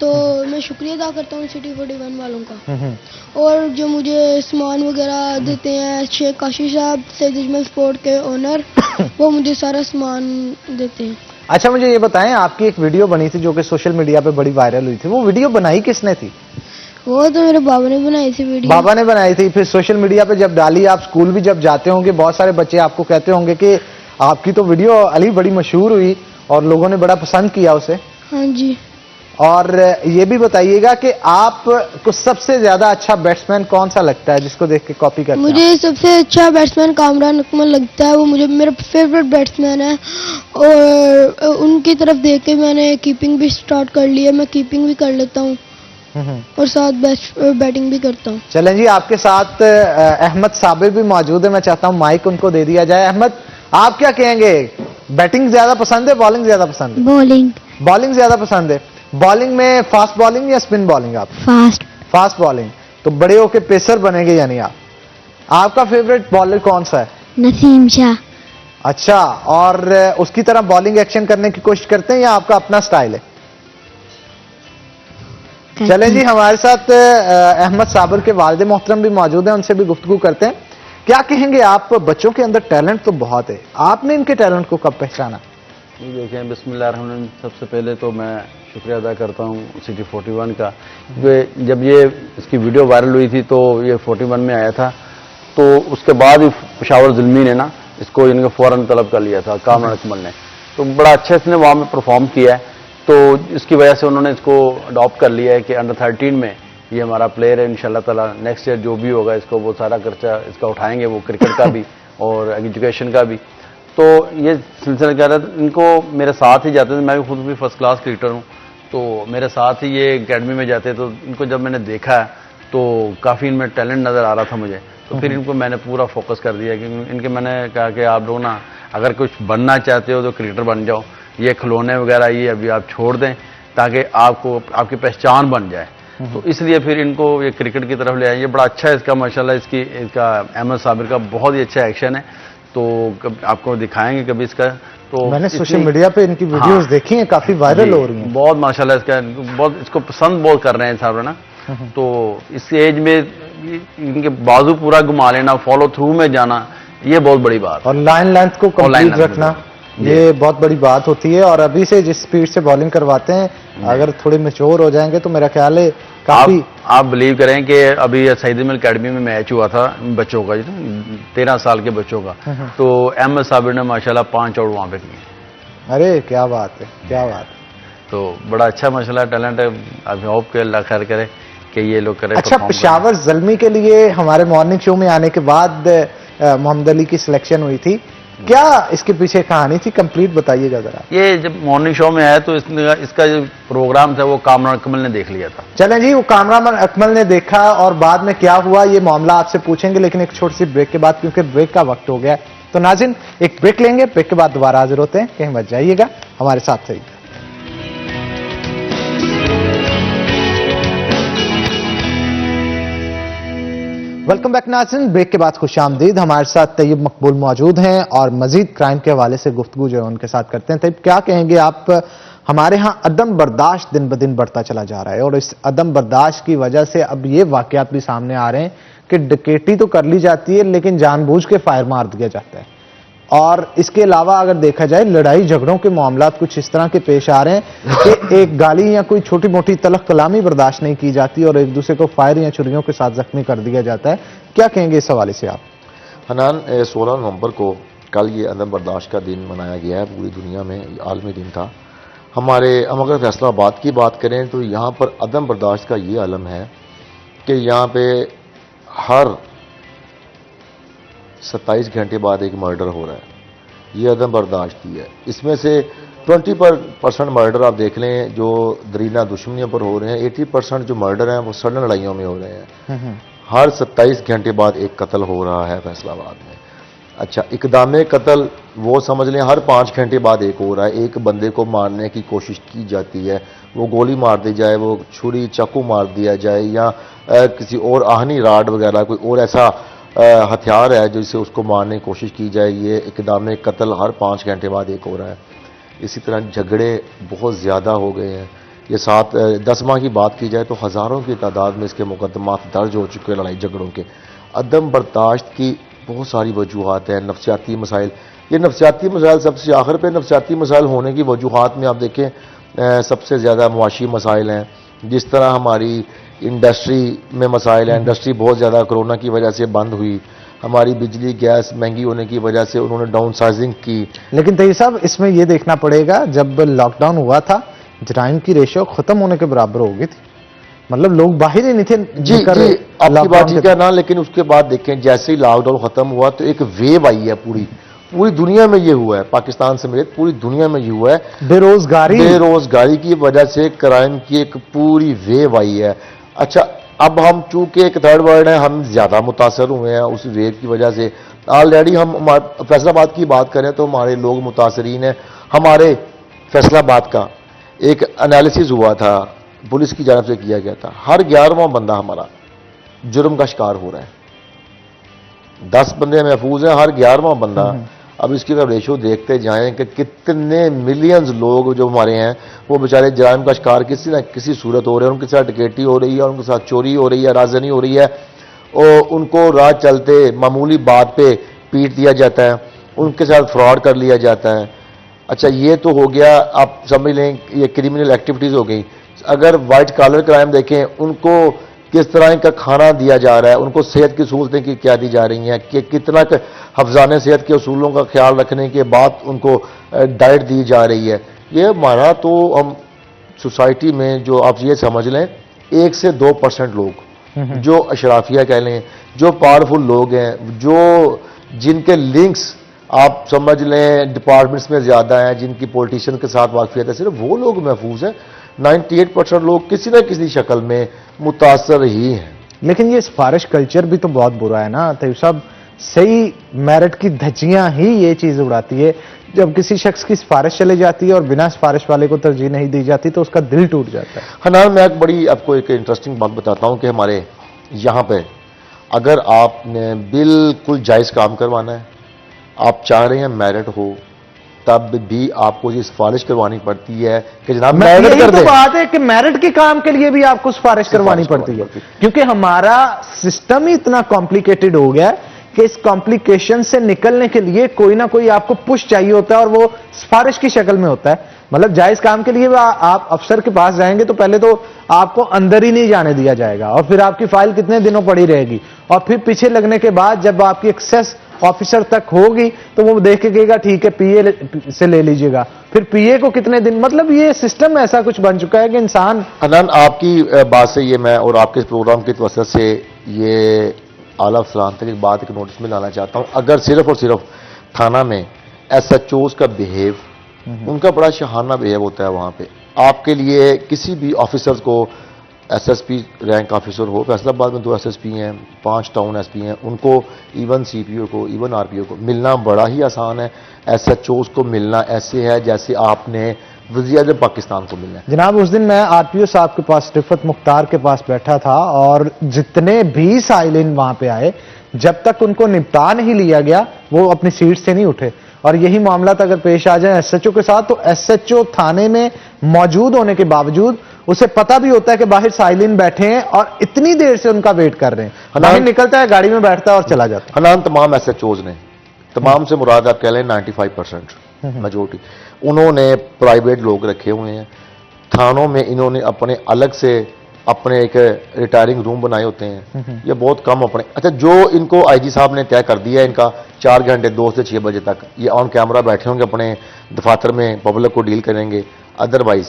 [SPEAKER 4] तो मैं शुक्रिया अदा करता हूँ सिटी 41 वालों का। और जो मुझे सामान वगैरह देते हैं शेख काशी साहब सैयद अजमल स्पोर्ट के ओनर, वो मुझे सारा सामान देते हैं।
[SPEAKER 1] अच्छा, मुझे ये बताएं, आपकी एक वीडियो बनी थी जो कि सोशल मीडिया पे बड़ी वायरल हुई थी, वो वीडियो बनाई किसने थी?
[SPEAKER 4] वो तो मेरे बाबा ने बनाई थी वीडियो।
[SPEAKER 1] बाबा ने बनाई थी, फिर सोशल मीडिया पे जब डाली, आप स्कूल भी जब जाते होंगे बहुत सारे बच्चे आपको कहते होंगे कि आपकी तो वीडियो अली बड़ी मशहूर हुई और लोगों ने बड़ा पसंद किया उसे।
[SPEAKER 4] हाँ जी।
[SPEAKER 1] और ये भी बताइएगा कि आपको सबसे ज्यादा अच्छा बैट्समैन कौन सा लगता है जिसको देख के कॉपी करते हैं?
[SPEAKER 4] मुझे सबसे अच्छा बैट्समैन कामरान अकमल लगता है, वो मुझे मेरा फेवरेट बैट्समैन है और उनकी तरफ देख के मैंने कीपिंग भी स्टार्ट कर ली है। मैं कीपिंग भी कर लेता हूँ और साथ बैटिंग भी करता हूँ।
[SPEAKER 1] चलें जी, आपके साथ अहमद साबिर भी मौजूद है। मैं चाहता हूँ माइक उनको दे दिया जाए। अहमद, आप क्या कहेंगे, बैटिंग ज्यादा पसंद है बॉलिंग ज्यादा पसंद है?
[SPEAKER 4] बॉलिंग।
[SPEAKER 1] बॉलिंग ज्यादा पसंद है। बॉलिंग में फास्ट बॉलिंग या स्पिन बॉलिंग? आप
[SPEAKER 4] फास्ट।
[SPEAKER 1] Fast bowling. तो बड़े होके पेसर बनेंगे यानी आप। आपका फेवरेट बॉलर कौन सा है?
[SPEAKER 4] नसीम शाह।
[SPEAKER 1] अच्छा, और उसकी तरह बॉलिंग एक्शन करने की कोशिश करते हैं या आपका अपना स्टाइल है? चलें जी, हमारे साथ अहमद साबिर के वालिद मोहतरम भी मौजूद हैं, उनसे भी गुफ्तगू करते हैं। क्या कहेंगे आप, बच्चों के अंदर टैलेंट तो बहुत है, आपने इनके टैलेंट को कब पहचाना?
[SPEAKER 5] जी देखें, बिस्मिल्लाहिर्रहमानिर्रहीम, सबसे पहले तो मैं शुक्रिया अदा करता हूँ सिटी 41 का। जब ये इसकी वीडियो वायरल हुई थी तो ये 41 में आया था, तो उसके बाद ही पेशावर ज़ल्मी ने ना इसको इनके फ़ौरन तलब कर लिया था कामरान अकमल ने। तो बड़ा अच्छा इसने वहाँ में परफॉर्म किया है, तो इसकी वजह से उन्होंने इसको अडॉप्ट कर लिया है कि अंडर 13 में ये हमारा प्लेयर है। इंशाल्लाह ताला नेक्स्ट ईयर जो भी होगा इसको वो सारा खर्चा इसका उठाएंगे, वो क्रिकेट का भी और एजुकेशन का भी। तो ये सिलसिला क्या रहा, इनको मेरे साथ ही जाते थे, मैं भी खुद भी फर्स्ट क्लास क्रिकेटर हूँ, तो मेरे साथ ही ये एकेडमी में जाते। तो इनको जब मैंने देखा है तो काफ़ी इनमें टैलेंट नज़र आ रहा था मुझे, तो फिर इनको मैंने पूरा फोकस कर दिया कि इनके मैंने कहा कि आप लोग ना अगर कुछ बनना चाहते हो तो क्रिकेटर बन जाओ, ये खिलौने वगैरह ये अभी आप छोड़ दें ताकि आपको आपकी पहचान बन जाए। तो इसलिए फिर इनको ये क्रिकेट की तरफ ले आए। ये बड़ा अच्छा है इसका माशाल्लाह, इसका अहमद साबिर का बहुत ही अच्छा एक्शन है, तो आपको दिखाएंगे कभी इसका। तो
[SPEAKER 1] मैंने सोशल
[SPEAKER 5] इतनी-
[SPEAKER 1] मीडिया पे इनकी वीडियोस
[SPEAKER 5] हाँ।
[SPEAKER 1] देखी हैं, काफी वायरल
[SPEAKER 5] जी,
[SPEAKER 1] हो रही हैं।
[SPEAKER 5] बहुत माशाल्लाह इसका बहुत इसको पसंद बहुत कर रहे हैं साहब ना। तो इस एज में इनके बाजू पूरा घुमा लेना, फॉलो थ्रू में जाना, ये बहुत बड़ी बात है।
[SPEAKER 1] और लाइन लेंथ को
[SPEAKER 5] और line
[SPEAKER 1] कंप्लीट
[SPEAKER 5] length
[SPEAKER 1] रखना,
[SPEAKER 5] जी।
[SPEAKER 1] ये बहुत बड़ी बात होती है। और अभी से जिस स्पीड से बॉलिंग करवाते हैं, अगर थोड़े मैच्योर हो जाएंगे तो मेरा ख्याल है काफी।
[SPEAKER 5] आप बिलीव करें कि अभी सईद अमीर अकेडमी में मैच हुआ था बच्चों का, 13 साल के बच्चों का, तो अहमद साबिर ने माशाल्लाह 5 आउट वहां पे किए।
[SPEAKER 1] अरे क्या बात है, क्या बात है।
[SPEAKER 5] तो बड़ा अच्छा माशाल्लाह टैलेंट है। आई होप कि अल्लाह खैर करे कि ये लोग करें।
[SPEAKER 1] अच्छा,
[SPEAKER 5] perform करें।
[SPEAKER 1] पेशावर ज़ल्मी के लिए हमारे मॉर्निंग शो में आने के बाद मोहम्मद अली की सिलेक्शन हुई थी, क्या इसके पीछे कहानी थी, कंप्लीट बताइएगा जरा।
[SPEAKER 5] ये जब मॉर्निंग शो में आया तो इसका जो प्रोग्राम था वो कामरान अकमल ने देख लिया था।
[SPEAKER 1] चलें जी, वो कामरान अकमल ने देखा और बाद में क्या हुआ ये मामला आपसे पूछेंगे, लेकिन एक छोटी सी ब्रेक के बाद, क्योंकि ब्रेक का वक्त हो गया है। तो नाज़रीन, एक ब्रेक लेंगे, ब्रेक के बाद दोबारा हाजिर होते हैं, कहीं मत जाइएगा, हमारे साथ रहिए। वेलकम बैक नाज़रीन, ब्रेक के बाद खुशामदीद। हमारे साथ तैयब मकबूल मौजूद हैं और मजीद क्राइम के हवाले से गुफ्तगू जो है उनके साथ करते हैं। तैयब, क्या कहेंगे आप, हमारे यहाँ अदम बर्दाश्त दिन ब दिन बढ़ता चला जा रहा है और इस अदम बर्दाश्त की वजह से अब ये वाकयात भी सामने आ रहे हैं कि डकैती तो कर ली जाती है लेकिन जानबूझ के फायर मार दिया जाता है। और इसके अलावा अगर देखा जाए, लड़ाई झगड़ों के मामला कुछ इस तरह के पेश आ रहे हैं कि एक गाली या कोई छोटी मोटी तलख कलामी बर्दाश्त नहीं की जाती और एक दूसरे को फायर या छुरियों के साथ जख्मी कर दिया जाता है। क्या कहेंगे इस हवाले से आप?
[SPEAKER 2] हनान, 16 नवंबर को कल ये अदम बर्दाश्त का दिन मनाया गया है पूरी दुनिया में, ये आलमी दिन था। हम अगर फैसलाबाद की बात करें तो यहाँ पर अदम बर्दाश्त का ये आलम है कि यहाँ पे हर 27 घंटे बाद एक मर्डर हो रहा है। ये अदम बर्दाश्त की है। इसमें से 20% मर्डर आप देख लें जो दरीना दुश्मनियों पर हो रहे हैं, 80% जो मर्डर हैं वो सड़न लड़ाइयों में हो रहे हैं। हर 27 घंटे बाद एक कत्ल हो रहा है फैसलाबाद में। अच्छा, इकदाम कत्ल वो समझ लें हर 5 घंटे बाद एक हो रहा है। एक बंदे को मारने की कोशिश की जाती है, वो गोली मार दी जाए, वो छुरी चाकू मार दिया जाए, या किसी और आहनी राड वगैरह कोई और ऐसा हथियार है जिससे उसको मारने की कोशिश की जाए। ये इकदाम कत्ल हर 5 घंटे बाद एक हो रहा है। इसी तरह झगड़े बहुत ज़्यादा हो गए हैं। ये 10 माह की बात की जाए तो हज़ारों की तादाद में इसके मुकदमात दर्ज हो चुके हैं लड़ाई झगड़ों के। अदम बर्दाश्त की बहुत सारी वजूहात हैं। नफ्सियाती मसाइल, ये नफ्सियाती मसाइल सबसे आखिर पे, नफ्सियाती मसाइल होने की वजूहात में आप देखें सबसे ज़्यादा मुआशी मसाइल हैं। जिस तरह हमारी इंडस्ट्री में मसाइल हैं, इंडस्ट्री बहुत ज़्यादा कोरोना की वजह से बंद हुई, हमारी बिजली गैस महंगी होने की वजह से उन्होंने डाउन साइजिंग की।
[SPEAKER 1] लेकिन तैयब साहब, इसमें यह देखना पड़ेगा, जब लॉकडाउन हुआ था जराइम की रेशियो खत्म होने के बराबर हो गई थी, मतलब लोग बाहर ही नहीं थे।
[SPEAKER 2] जी जी, आपकी बात ठीक है ना, लेकिन उसके बाद देखें जैसे ही लॉकडाउन खत्म हुआ तो एक वेव आई है पूरी दुनिया में। ये हुआ है, पाकिस्तान समेत पूरी दुनिया में ये हुआ है। बेरोजगारी की वजह से क्राइम की एक पूरी वेव आई है। अच्छा, अब हम चूंकि एक थर्ड वर्ल्ड है, हम ज्यादा मुतासर हुए हैं उस वेव की वजह से। ऑलरेडी हम फैसलाबाद की बात करें तो हमारे लोग मुतासरीन हैं। हमारे फैसलाबाद का एक एनालिसिस हुआ था, पुलिस की जानब से किया गया था, हर 11वां बंदा हमारा जुर्म का शिकार हो रहा है। 10 बंदे महफूज हैं, हर 11वां बंदा। अब इसकी अगर रेशो देखते जाएं कि कितने मिलियंस लोग जो हमारे हैं वो बेचारे जराइम का शिकार किसी न किसी सूरत हो रहे हैं। उनके साथ डकैती हो रही है, उनके साथ चोरी हो रही है, राजनी हो रही है, और उनको राह चलते मामूली बात पे पीट दिया जाता है, उनके साथ फ्रॉड कर लिया जाता है। अच्छा, ये तो हो गया, आप समझ लें ये क्रिमिनल एक्टिविटीज़ हो गई। अगर वाइट कॉलर क्राइम देखें, उनको किस तरह का खाना दिया जा रहा है, उनको सेहत की सहूलतें क्या दी जा रही हैं, कि कितना हफ्जाने सेहत के असूलों का ख्याल रखने के बाद उनको डाइट दी जा रही है। ये हमारा तो हम सोसाइटी में जो आप ये समझ लें 1 से 2% लोग जो अशराफिया कह लें, जो पावरफुल लोग हैं, जो जिनके लिंक्स आप समझ लें डिपार्टमेंट्स में ज़्यादा हैं, जिनकी पॉलिटिशियन के साथ वाकफियत है, सिर्फ वो लोग महफूज हैं। 98% लोग किसी न किसी शक्ल में मुतासर ही हैं।
[SPEAKER 1] लेकिन ये सिफारिश कल्चर भी तो बहुत बुरा है ना तैयब साहब। सही मेरिट की धज्जियां ही ये चीज उड़ाती है। जब किसी शख्स की सिफारिश चली जाती है और बिना सिफारिश वाले को तरजीह नहीं दी जाती तो उसका दिल टूट जाता है।
[SPEAKER 2] हनान, मैं आपको एक इंटरेस्टिंग बात बताता हूं कि हमारे यहाँ पे अगर आपने बिल्कुल जायज़ काम करवाना है, आप चाह रहे हैं मेरिट हो, तब भी आपको ये सिफारिश करवानी पड़ती है कि जनाब
[SPEAKER 1] मैं
[SPEAKER 2] मेरिट
[SPEAKER 1] यही
[SPEAKER 2] कर
[SPEAKER 1] तो
[SPEAKER 2] दें।
[SPEAKER 1] बात है कि मेरिट के काम के लिए भी आपको सिफारिश करवानी पड़ती है, क्योंकि हमारा सिस्टम ही इतना कॉम्प्लिकेटेड हो गया है कि इस कॉम्प्लिकेशन से निकलने के लिए कोई ना कोई आपको पुश चाहिए होता है, और वो सिफारिश की शक्ल में होता है। मतलब जायज काम के लिए आप अफसर के पास जाएंगे तो पहले तो आपको अंदर ही नहीं जाने दिया जाएगा, और फिर आपकी फाइल कितने दिनों पड़ी रहेगी, और फिर पीछे लगने के बाद जब आपकी एक्सेस ऑफिसर तक होगी तो वो देख के कहेगा ठीक है पीए से ले लीजिएगा, फिर पीए को कितने दिन। मतलब ये सिस्टम ऐसा कुछ बन चुका है कि इंसान।
[SPEAKER 2] अनन, आपकी बात से ये मैं और आपके इस प्रोग्राम की वजह से ये आला अफसरान तक एक बात के नोटिस में लाना चाहता हूं। अगर सिर्फ और सिर्फ थाना में एसएचओज का बिहेव, उनका बड़ा शहाना बिहेव होता है वहां पे, आपके लिए किसी भी ऑफिसर्स को, एसएसपी रैंक ऑफिसर हो, फैसलाबाद में 2 एसएसपी हैं, 5 टाउन एसपी हैं, उनको इवन सीपीओ को, इवन आरपीओ को मिलना बड़ा ही आसान है। एसएचओज को मिलना ऐसे है जैसे आपने वज़ीर-ए-आज़म पाकिस्तान को मिलना है।
[SPEAKER 1] जनाब उस दिन मैं आरपीओ साहब के पास, रिफत मुख्तार के पास बैठा था, और जितने भी साइलिन वहां पे आए, जब तक उनको निपटा नहीं लिया गया वो अपनी सीट से नहीं उठे। और यही मामला अगर पेश आ जाए एसएचओ के साथ, तो एसएचओ थाने में मौजूद होने के बावजूद उसे पता भी होता है कि बाहर साइलिन बैठे हैं और इतनी देर से उनका वेट कर रहे हैं, बाहर निकलता है, गाड़ी में बैठता है और चला जाता है।
[SPEAKER 2] हनान, तमाम एसएचओज ने, तमाम से मुराद आप कह लें 95% मेजोरिटी, उन्होंने प्राइवेट लोग रखे हुए हैं थानों में। इन्होंने अपने अलग से अपने एक रिटायरिंग रूम बनाए होते हैं, ये बहुत कम अपने। अच्छा, जो इनको आईजी साहब ने तय कर दिया है, इनका 4 घंटे 2 से 6 बजे तक ये ऑन कैमरा बैठे होंगे, अपने दफातर में पब्लिक को डील करेंगे। अदरवाइज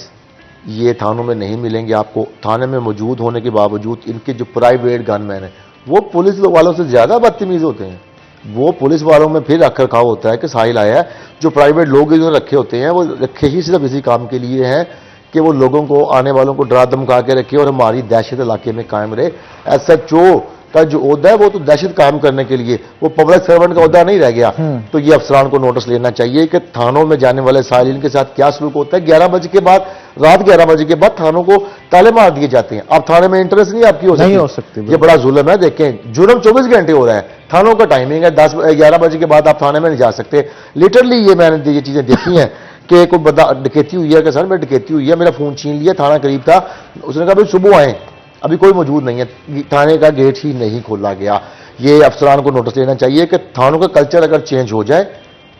[SPEAKER 2] ये थानों में नहीं मिलेंगे आपको। थाने में मौजूद होने के बावजूद इनके जो प्राइवेट गनमैन हैं वो पुलिस वालों से ज़्यादा बदतमीज़ होते हैं। वो पुलिस वालों में फिर रख रखाव होता है कि साहिल आया है, जो प्राइवेट लोग जो रखे होते हैं वो रखे ही सिर्फ इसी काम के लिए हैं कि वो लोगों को, आने वालों को डरा धमका के रखे और हमारी दहशत इलाके में कायम रहे। एसएचओ का जो ओहदा है वो तो दहशत कायम करने के लिए, वो पब्लिक सर्वेंट का ओहदा नहीं रह गया। तो ये अफसरान को नोटिस लेना चाहिए कि थानों में जाने वाले साइलिन के साथ क्या सलूक होता है। 11 बजे के बाद, रात 11 बजे के बाद थानों को ताले मार दिए जाते हैं। अब थाने में इंटरेस्ट नहीं आपकी हो सकती। ये बड़ा जुल्म है। देखें, जुर्म 24 घंटे हो रहा है, थानों का टाइमिंग है 11 बजे के बाद आप थाने में नहीं जा सकते। लिटरली ये मैंने ये चीजें देखी हैं कि कोई बंदा डकैती हुई है कि सर मैं डकैती हुई है, मेरा फोन छीन लिया, थाना करीब था, उसने कहा भाई सुबह आए, अभी कोई मौजूद नहीं है, थाने का गेट ही नहीं खोला गया। ये अफसरान को नोटिस लेना चाहिए कि थानों का कल्चर अगर चेंज हो जाए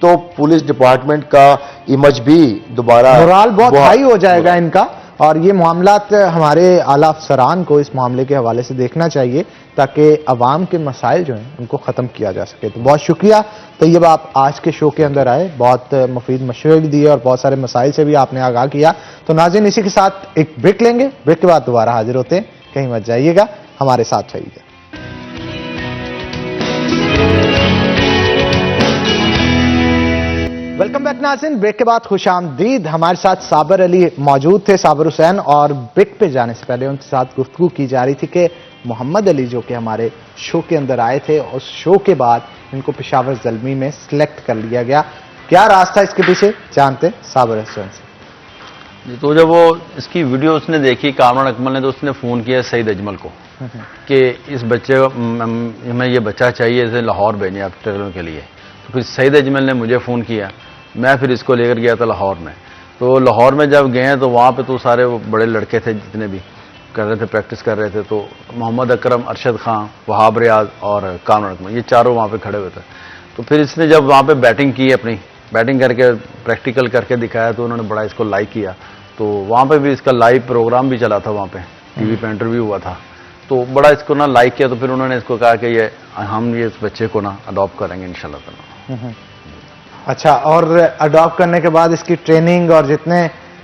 [SPEAKER 2] तो पुलिस डिपार्टमेंट का इमेज भी दोबारा,
[SPEAKER 1] मोराल बहुत हाई हो जाएगा इनका। और ये मामलात हमारे आला अफसरान को इस मामले के हवाले से देखना चाहिए ताकि अवाम के मसाइल जो हैं उनको ख़त्म किया जा सके। तो बहुत शुक्रिया तैयब, आप आज के शो के अंदर आए, बहुत मुफीद मशवरे भी दिए और बहुत सारे मसाइल से भी आपने आगाह किया। तो नाज़रीन, इसी के साथ एक ब्रेक लेंगे, ब्रेक के बाद दोबारा हाजिर होते हैं, कहीं मत जाइएगा, हमारे साथ रहिएगा। वेलकम बैक नाज़रीन, ब्रेक के बाद खुश आमदीद। हमारे साथ साबर अली मौजूद थे, साबर हुसैन, और ब्रेक पे जाने से पहले उनके साथ गुफ्तगू की जा रही थी कि मोहम्मद अली जो कि हमारे शो के अंदर आए थे, उस शो के बाद इनको पेशावर ज़ल्मी में सिलेक्ट कर लिया गया। क्या राज था इसके पीछे, जानते साबर हुसैन से।
[SPEAKER 5] जी, तो जब वो इसकी वीडियो उसने देखी, कामरान अकमल ने, तो उसने फ़ोन किया सईद अजमल को कि इस बच्चे को, हमें ये बच्चा चाहिए, इसे लाहौर भेजें आप ट्रेलर के लिए। तो फिर सईद अजमल ने मुझे फ़ोन किया, मैं फिर इसको लेकर गया था लाहौर में। तो लाहौर में जब गए तो वहाँ पे तो सारे वो बड़े लड़के थे, जितने भी कर रहे थे, प्रैक्टिस कर रहे थे। तो मोहम्मद अकरम, अरशद खान, वहाब रियाज और कामरान अकमल, ये चारों वहाँ पे खड़े हुए थे। तो फिर इसने जब वहाँ पे बैटिंग की, अपनी बैटिंग करके प्रैक्टिकल करके दिखाया, तो उन्होंने बड़ा इसको लाइक किया। तो वहाँ पे भी इसका लाइव प्रोग्राम भी चला था, वहाँ पे टीवी पे इंटरव्यू हुआ था। तो बड़ा इसको ना लाइक किया। तो फिर उन्होंने इसको कहा कि ये हम ये इस बच्चे को ना अडॉप्ट करेंगे इंशाल्लाह ताला।
[SPEAKER 1] अच्छा, और अडॉप्ट करने के बाद इसकी ट्रेनिंग और जितने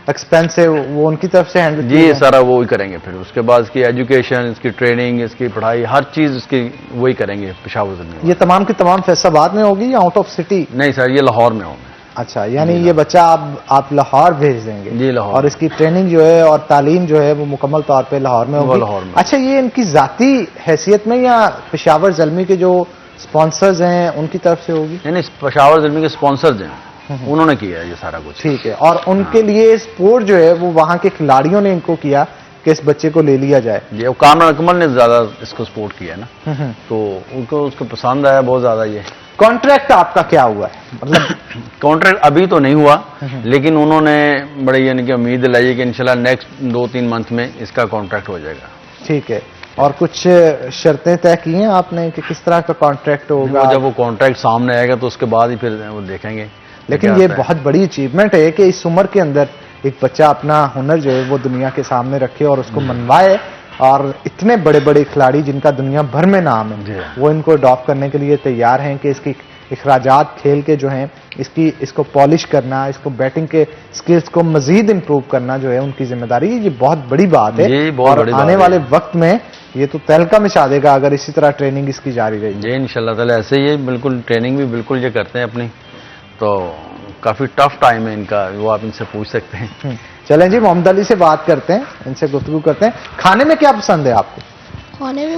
[SPEAKER 1] एक्सपेंस है वो उनकी तरफ से हैंडल
[SPEAKER 5] जी, सारा वो ही करेंगे। फिर उसके बाद इसकी एजुकेशन, इसकी ट्रेनिंग, इसकी पढ़ाई, हर चीज़ इसकी वही करेंगे पेशावर ज़ल्मी।
[SPEAKER 1] ये तमाम की तमाम फैसलाबाद में होगी या आउट ऑफ सिटी?
[SPEAKER 5] नहीं सर, ये लाहौर में होंगे।
[SPEAKER 1] अच्छा, यानी ये बच्चा आप लाहौर भेज देंगे?
[SPEAKER 5] जी, लाहौर।
[SPEAKER 1] और इसकी ट्रेनिंग जो है और तालीम जो है वो मुकम्मल तौर पे लाहौर में होगी?
[SPEAKER 5] लाहौर में।
[SPEAKER 1] अच्छा, ये इनकी जाती हैसियत में या पेशावर ज़ल्मी के जो स्पॉन्सर्स हैं उनकी तरफ से होगी?
[SPEAKER 5] नहीं, पेशावर ज़ल्मी के स्पॉन्सर्स हैं, उन्होंने किया है ये सारा कुछ।
[SPEAKER 1] ठीक है। और उनके लिए स्पोर्ट जो है वो वहाँ के खिलाड़ियों ने इनको किया कि इस बच्चे को ले लिया जाए?
[SPEAKER 5] ये वो कामरान अकमल ने ज्यादा इसको सपोर्ट किया है ना, तो उनको उसको पसंद आया बहुत ज्यादा ये।
[SPEAKER 1] कॉन्ट्रैक्ट आपका क्या हुआ है, मतलब?
[SPEAKER 5] कॉन्ट्रैक्ट अभी तो नहीं हुआ, लेकिन उन्होंने बड़ी यानी कि उम्मीद दिलाई है कि इंशाल्लाह नेक्स्ट 2-3 मंथ में इसका कॉन्ट्रैक्ट हो जाएगा।
[SPEAKER 1] ठीक है, और कुछ शर्तें तय की हैं आपने कि किस तरह का कॉन्ट्रैक्ट होगा?
[SPEAKER 5] जब वो कॉन्ट्रैक्ट सामने आएगा तो उसके बाद ही फिर वो देखेंगे।
[SPEAKER 1] लेकिन ये बहुत बड़ी अचीवमेंट है कि इस उम्र के अंदर एक बच्चा अपना हुनर जो है वो दुनिया के सामने रखे और उसको मनवाए, और इतने बड़े बड़े खिलाड़ी जिनका दुनिया भर में नाम है वो इनको अडॉप्ट करने के लिए तैयार हैं कि इसकी इखराजात खेल के जो हैं इसको पॉलिश करना, इसको बैटिंग के स्किल्स को मजीद इंप्रूव करना जो है उनकी जिम्मेदारी है। ये बहुत बड़ी बात है, और आने वाले वक्त में ये तो तहलका मचा देगा अगर इसी तरह ट्रेनिंग इसकी जारी रहेगी।
[SPEAKER 5] जी इंशाल्लाह ताला ऐसे ही बिल्कुल ट्रेनिंग भी बिल्कुल ये करते हैं अपनी, तो काफी टफ टाइम है इनका, वो आप इनसे पूछ सकते हैं।
[SPEAKER 1] चलें जी, मोहम्मद अली से बात करते हैं, इनसे गुफ्तगू करते हैं। खाने में क्या पसंद है आपको?
[SPEAKER 4] खाने में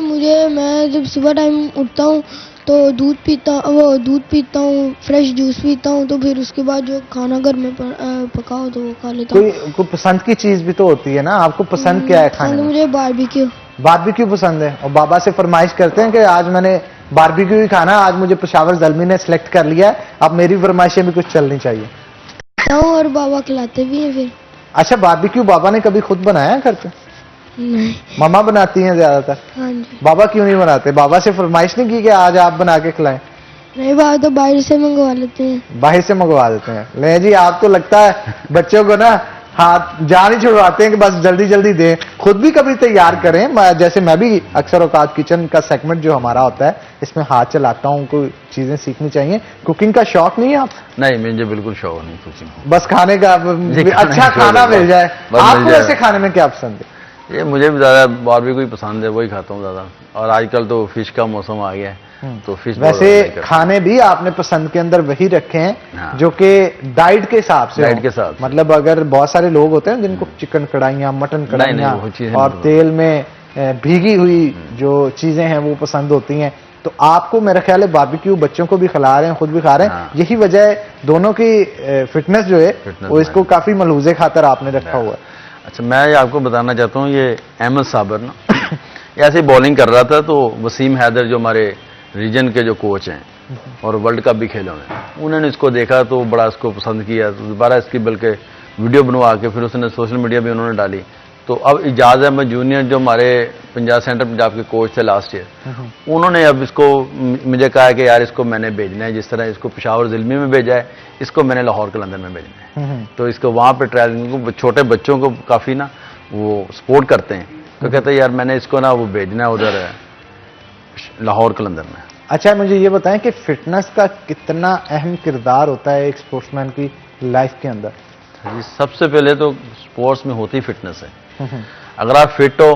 [SPEAKER 4] मैं जब सुबह टाइम उठता हूँ तो दूध पीता हूँ, फ्रेश जूस पीता हूँ, तो फिर उसके बाद जो खाना घर में पकाओ तो वो खा लेता हूँ।
[SPEAKER 1] कोई पसंद की चीज भी तो होती है ना, आपको पसंद क्या है खाने में?
[SPEAKER 4] मुझे
[SPEAKER 1] बारबेक्यू पसंद है, और बाबा से फरमाइश करते हैं कि आज मैंने बारबेक्यू ही खाना, आज मुझे पेशावर ज़ल्मी ने सिलेक्ट कर लिया है, अब मेरी फरमाइशें भी कुछ चलनी चाहिए।
[SPEAKER 4] और बाबा खिलाते भी हैं फिर।
[SPEAKER 1] अच्छा, बारबेक्यू बाबा ने कभी खुद बनाया घर पे?
[SPEAKER 4] नहीं।
[SPEAKER 1] मम्मा बनाती हैं ज्यादातर?
[SPEAKER 4] हाँ जी।
[SPEAKER 1] बाबा क्यों नहीं बनाते? बाबा से फरमाइश नहीं की कि आज आप बना के खिलाएं?
[SPEAKER 4] नहीं, बाबा तो बाहर से मंगवा लेते हैं।
[SPEAKER 1] बाहर से मंगवा देते हैं। ले जी, आप तो लगता है बच्चों को ना हाथ जान ही छुड़वाते हैं कि बस जल्दी जल्दी दें, खुद भी कभी तैयार करें। जैसे मैं भी अक्सर औकात किचन का सेगमेंट जो हमारा होता है इसमें हाथ चलाता हूँ, कोई चीजें सीखनी चाहिए। कुकिंग का शौक नहीं है आप?
[SPEAKER 5] नहीं, मुझे बिल्कुल शौक नहीं कुकिंग,
[SPEAKER 1] बस खाने का, अच्छा खाना मिल जाए। आपको वैसे खाने में क्या पसंद है?
[SPEAKER 5] ये मुझे भी ज्यादा बारबेक्यू पसंद है, वही खाता हूँ ज्यादा, और आजकल तो फिश का मौसम आ गया है तो फिश।
[SPEAKER 1] वैसे खाने भी आपने पसंद के अंदर वही रखे हैं
[SPEAKER 5] हाँ।
[SPEAKER 1] जो कि डाइट के हिसाब से,
[SPEAKER 5] डाइट के साथ,
[SPEAKER 1] मतलब अगर बहुत सारे लोग होते हैं जिनको चिकन कढ़ाइयाँ, मटन कढ़ाइयाँ और तेल में भीगी हुई जो चीजें हैं वो पसंद होती हैं, तो आपको मेरा ख्याल है बारबेक्यू बच्चों को भी खिला रहे हैं, खुद भी खा रहे हैं।
[SPEAKER 5] हाँ।
[SPEAKER 1] यही वजह है दोनों की फिटनेस जो है वो इसको काफी मलूजे खातर आपने रखा हुआ है।
[SPEAKER 5] अच्छा, मैं ये आपको बताना चाहता हूँ, ये अहमद साबर ना ऐसे बॉलिंग कर रहा था तो वसीम हैदर जो हमारे रीजन के जो कोच हैं और वर्ल्ड कप भी खेले हुए, उन्होंने इसको देखा तो बड़ा इसको पसंद किया, तो दोबारा इसकी बल्कि वीडियो बनवा के फिर उसने सोशल मीडिया भी उन्होंने डाली। तो अब इजाज़ अहमद जूनियर जो हमारे पंजाब सेंट्रल पंजाब के कोच थे लास्ट ईयर, उन्होंने अब इसको मुझे कहा है कि यार इसको मैंने भेजना है, जिस तरह इसको पेशावर ज़िल्मी में भेजा है, इसको मैंने लाहौर कलंदर में भेजना है। तो इसको वहाँ पर ट्रायल, छोटे बच्चों को काफ़ी ना वो सपोर्ट करते हैं, तो कहते हैं यार मैंने इसको ना वो भेजना है उधर लाहौर कलंदर में।
[SPEAKER 1] अच्छा, मुझे ये बताएं कि फिटनेस का कितना अहम किरदार होता है एक स्पोर्ट्समैन की लाइफ के अंदर?
[SPEAKER 5] सबसे पहले तो स्पोर्ट्स में होती फिटनेस है। अगर आप फिट हो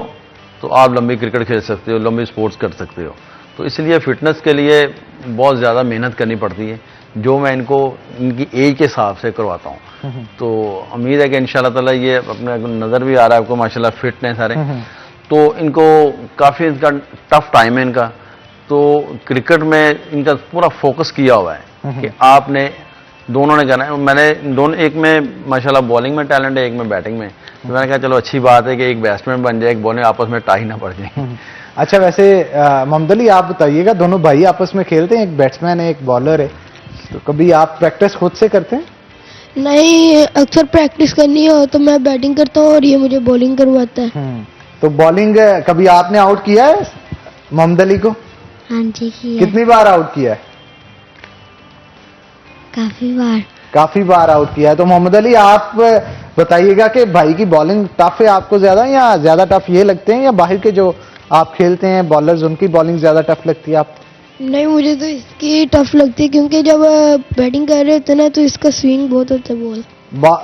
[SPEAKER 5] तो आप लंबी क्रिकेट खेल सकते हो, लंबी स्पोर्ट्स कर सकते हो, तो इसलिए फिटनेस के लिए बहुत ज़्यादा मेहनत करनी पड़ती है, जो मैं इनको इनकी एज के हिसाब से करवाता हूँ। तो उम्मीद है कि इंशाल्लाह ताला ये अपने नज़र भी आ रहा है आपको, माशाल्लाह फिट हैं सारे, तो इनको काफ़ी इनका टफ टाइम है इनका, तो क्रिकेट में इनका पूरा फोकस किया हुआ है कि आपने दोनों ने करना है। मैंने दोनों, एक में माशाल्लाह बॉलिंग में टैलेंट है, एक में बैटिंग में, तो मैंने कहा चलो अच्छी बात है कि एक बैट्समैन बन जाए, एक बॉलिंग, आपस में टाई ना पड़ जाए।
[SPEAKER 1] अच्छा, वैसे मोहम्मद अली आप बताइएगा, दोनों भाई आपस में खेलते हैं, एक बैट्समैन है एक बॉलर है, तो कभी आप प्रैक्टिस खुद से करते हैं?
[SPEAKER 4] नहीं, अक्सर प्रैक्टिस करनी हो तो मैं बैटिंग करता हूँ और ये मुझे बॉलिंग करवाता है।
[SPEAKER 1] तो बॉलिंग कभी आपने आउट किया है मोहम्मद अली को?
[SPEAKER 4] हाँ जी, किया।
[SPEAKER 1] कितनी बार आउट किया है? काफी बार आउट किया है। तो मोहम्मद अली आप बताइएगा कि भाई की बॉलिंग टफ है आपको ज्यादा, या ज्यादा टफ ये लगते हैं, या बाहर के जो आप खेलते हैं बॉलर्स उनकी बॉलिंग ज्यादा टफ लगती है आपको?
[SPEAKER 4] नहीं, मुझे तो इसकी टफ लगती है, क्योंकि जब बैटिंग कर रहे होते हैं ना तो इसका स्विंग बहुत होता है,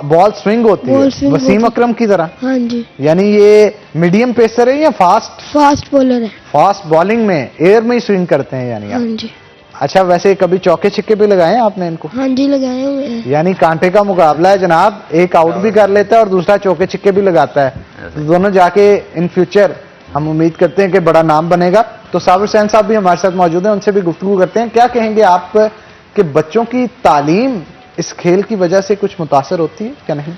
[SPEAKER 1] बॉल स्विंग होती है वसीम अकरम की तरह।
[SPEAKER 4] हाँ जी।
[SPEAKER 1] यानी ये मीडियम पेसर है या फास्ट
[SPEAKER 4] बॉलर है?
[SPEAKER 1] फास्ट बॉलिंग में एयर में ही स्विंग करते हैं यानी।
[SPEAKER 4] हाँ जी।
[SPEAKER 1] अच्छा, वैसे कभी चौके छिक्के भी लगाए हैं आपने इनको?
[SPEAKER 4] हाँ जी, लगाए हुए हैं।
[SPEAKER 1] यानी कांटे का मुकाबला है जनाब, एक आउट भी कर लेता है और दूसरा चौके छिक्के भी लगाता है, तो दोनों जाके इन फ्यूचर हम उम्मीद करते हैं कि बड़ा नाम बनेगा। तो साबिर हुसैन साहब भी हमारे साथ मौजूद हैं, उनसे भी गुफ्तगू करते हैं। क्या कहेंगे आप कि बच्चों की तालीम इस खेल की वजह से कुछ मुतासर होती है क्या नहीं?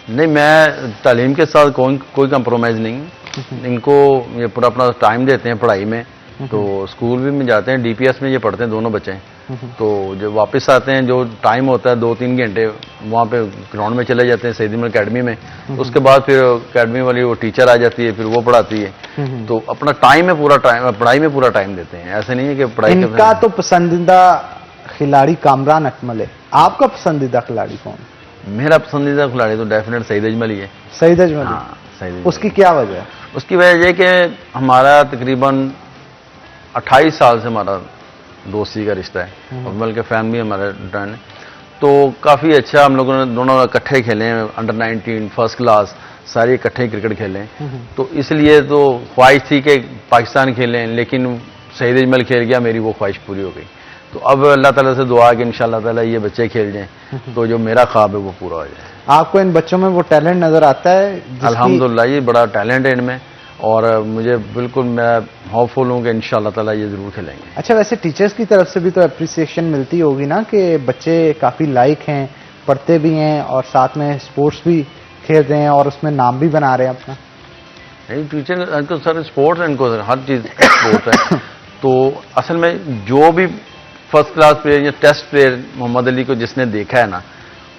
[SPEAKER 5] नहीं, मैं तालीम के साथ कोई कंप्रोमाइज़ नहीं। इनको ये पूरा अपना टाइम देते हैं पढ़ाई में, तो स्कूल भी में जाते हैं, डीपीएस में ये पढ़ते हैं दोनों बच्चे। तो जब वापस आते हैं, जो टाइम होता है 2-3 घंटे वहाँ पे ग्राउंड में चले जाते हैं सईद इमल अकेडमी में। उसके बाद फिर अकेडमी वाली वो टीचर आ जाती है, फिर वो पढ़ाती है। तो अपना टाइम में पूरा टाइम, पढ़ाई में पूरा टाइम देते हैं। ऐसे नहीं है कि पढ़ाई
[SPEAKER 1] इनका तो पसंदीदा खिलाड़ी कामरान अकमल है, आपका पसंदीदा खिलाड़ी कौन?
[SPEAKER 5] मेरा पसंदीदा खिलाड़ी तो डेफिनेट सईद अजमल ही है।
[SPEAKER 1] सईद अजमल।
[SPEAKER 5] हाँ, सईद अजमल।
[SPEAKER 1] उसकी क्या वजह है?
[SPEAKER 5] उसकी वजह यह कि हमारा तकरीबन 28 साल से हमारा दोस्ती का रिश्ता है। अजमल के फैन भी हमारे डन है, तो काफ़ी अच्छा हम लोगों ने दोनों इकट्ठे खेले हैं। अंडर 19 फर्स्ट क्लास सारे इकट्ठे क्रिकेट खेले हैं। तो इसलिए तो ख्वाहिश थी कि पाकिस्तान खेलें, लेकिन सईद अजमल खेल गया, मेरी वो ख्वाहिश पूरी हो गई। तो अब अल्लाह ताला से दुआ है कि इंशाअल्लाह ताला ये बच्चे खेल जाएं, तो जो मेरा ख्वाब है वो पूरा हो जाए।
[SPEAKER 1] आपको इन बच्चों में वो टैलेंट नजर आता है?
[SPEAKER 5] अल्हम्दुलिल्लाह, ये बड़ा टैलेंट है इनमें, और मुझे बिल्कुल, मैं होपफुल हूँ कि इंशाअल्लाह ताला ये ज़रूर खेलेंगे।
[SPEAKER 1] अच्छा, वैसे टीचर्स की तरफ से भी तो अप्रिसिएशन मिलती होगी ना कि बच्चे काफ़ी लाइक हैं, पढ़ते भी हैं और साथ में स्पोर्ट्स भी खेल रहे हैं और उसमें नाम भी बना रहे हैं अपना।
[SPEAKER 5] नहीं, टीचर इनको सर स्पोर्ट्स है, इनको हर चीज़ स्पोर्ट्स है। तो असल में जो भी फर्स्ट क्लास प्लेयर या टेस्ट प्लेयर मोहम्मद अली को जिसने देखा है ना,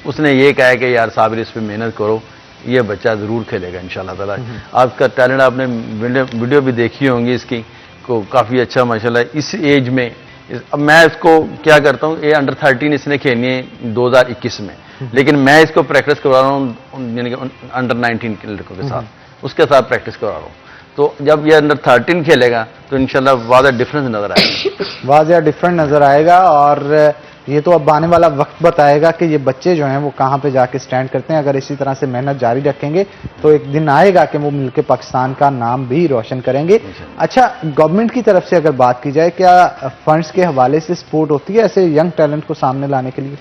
[SPEAKER 5] उसने ये कहा है कि यार साबिर इस पर मेहनत करो, ये बच्चा ज़रूर खेलेगा इंशाल्लाह ताला। आपका टैलेंट आपने वीडियो भी देखी होंगी इसकी, को काफ़ी अच्छा माशाल्लाह इस एज में। अब मैं इसको क्या करता हूँ, ये अंडर 13 इसने खेलनी है 2021 में, लेकिन मैं इसको प्रैक्टिस करवा रहा हूँ यानी कि अंडर 19 के लड़कों के साथ, उसके साथ प्रैक्टिस करवा रहा हूँ। तो जब ये अंडर 13 खेलेगा तो इंशाल्लाह वाज़ह डिफरेंस नजर आएगा।
[SPEAKER 1] वाज़ह डिफरेंट नजर आएगा, और ये तो अब आने वाला वक्त बताएगा कि ये बच्चे जो हैं वो कहाँ पे जाके स्टैंड करते हैं। अगर इसी तरह से मेहनत जारी रखेंगे तो एक दिन आएगा कि वो मिलकर पाकिस्तान का नाम भी रोशन करेंगे। अच्छा, गवर्नमेंट की तरफ से अगर बात की जाए, क्या फंड्स के हवाले से सपोर्ट होती है ऐसे यंग टैलेंट को सामने लाने के लिए?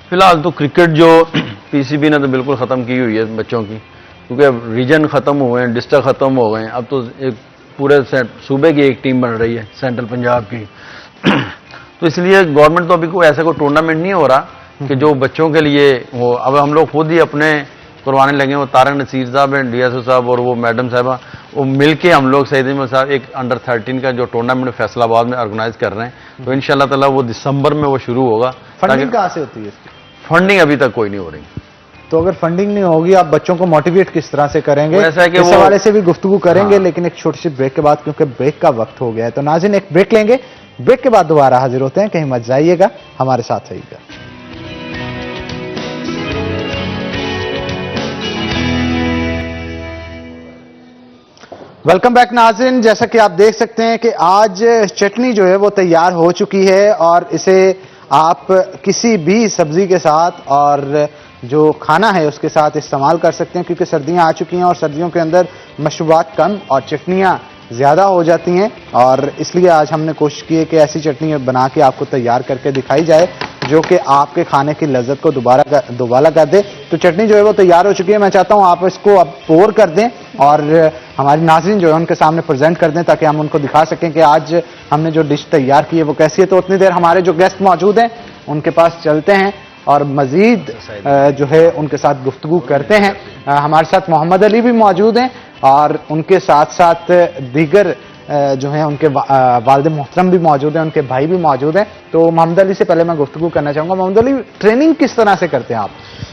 [SPEAKER 5] फिलहाल तो क्रिकेट जो पीसीबी ने तो बिल्कुल ख़त्म की हुई है बच्चों की, क्योंकि रीजन ख़त्म हुए हैं, डिस्ट्रिक्ट ख़त्म हो गए हैं। अब तो एक पूरे सूबे की एक टीम बन रही है, सेंट्रल पंजाब की। तो इसलिए गवर्नमेंट तो अभी कोई ऐसा कोई टूर्नामेंट नहीं हो रहा कि जो बच्चों के लिए हो। अब हम लोग खुद ही अपने करवाने लगे, वो तारक नसीर साहब हैं, डीएसओ साहब और वो मैडम साहबा, वो मिलके हम लोग सईद अहमद साहब एक अंडर 13 का जो टूर्नामेंट फैसलाबाद में ऑर्गेनाइज कर रहे हैं। तो इंशाल्लाह ताला वो दिसंबर में वो शुरू होगा।
[SPEAKER 1] फंडिंग कहाँ से होती है इसकी?
[SPEAKER 5] फंडिंग अभी तक कोई नहीं हो रही।
[SPEAKER 1] तो अगर फंडिंग नहीं होगी, आप बच्चों को मोटिवेट किस तरह से करेंगे?
[SPEAKER 5] ऐसा है कि
[SPEAKER 1] इस हवाले से भी गुफ्तगू करेंगे,
[SPEAKER 5] हाँ।
[SPEAKER 1] लेकिन एक छोटी सी ब्रेक के बाद, क्योंकि ब्रेक का वक्त हो गया है। तो नाज़रीन, एक ब्रेक लेंगे, ब्रेक के बाद दोबारा हाजिर होते हैं। कहीं मत जाइएगा, हमारे साथ रहिएगा। वेलकम बैक नाज़रीन। जैसा कि आप देख सकते हैं कि आज चटनी जो है वो तैयार हो चुकी है, और इसे आप किसी भी सब्जी के साथ और जो खाना है उसके साथ इस्तेमाल कर सकते हैं, क्योंकि सर्दियां आ चुकी हैं और सर्दियों के अंदर मशरूबात कम और चटनियां ज़्यादा हो जाती हैं। और इसलिए आज हमने कोशिश की है कि ऐसी चटनी बना के आपको तैयार करके दिखाई जाए जो कि आपके खाने की लज्जत को दोबारा कर दे। तो चटनी जो है वो तैयार हो चुकी है। मैं चाहता हूँ आप इसको अब पोर कर दें और हमारी नाज़रीन जो है उनके सामने प्रेजेंट कर दें, ताकि हम उनको दिखा सकें कि आज हमने जो डिश तैयार की है वो कैसी है। तो उतनी देर हमारे जो गेस्ट मौजूद हैं उनके पास चलते हैं और मजीद जो है उनके साथ गुफ्तगू करते हैं। हमारे साथ मोहम्मद अली भी मौजूद हैं और उनके साथ साथ दीगर जो हैं उनके वालिद मोहतरम भी मौजूद हैं, उनके भाई भी मौजूद हैं। तो मोहम्मद अली से पहले मैं गुफ्तगू करना चाहूँगा। मोहम्मद अली, ट्रेनिंग किस तरह से करते हैं आप?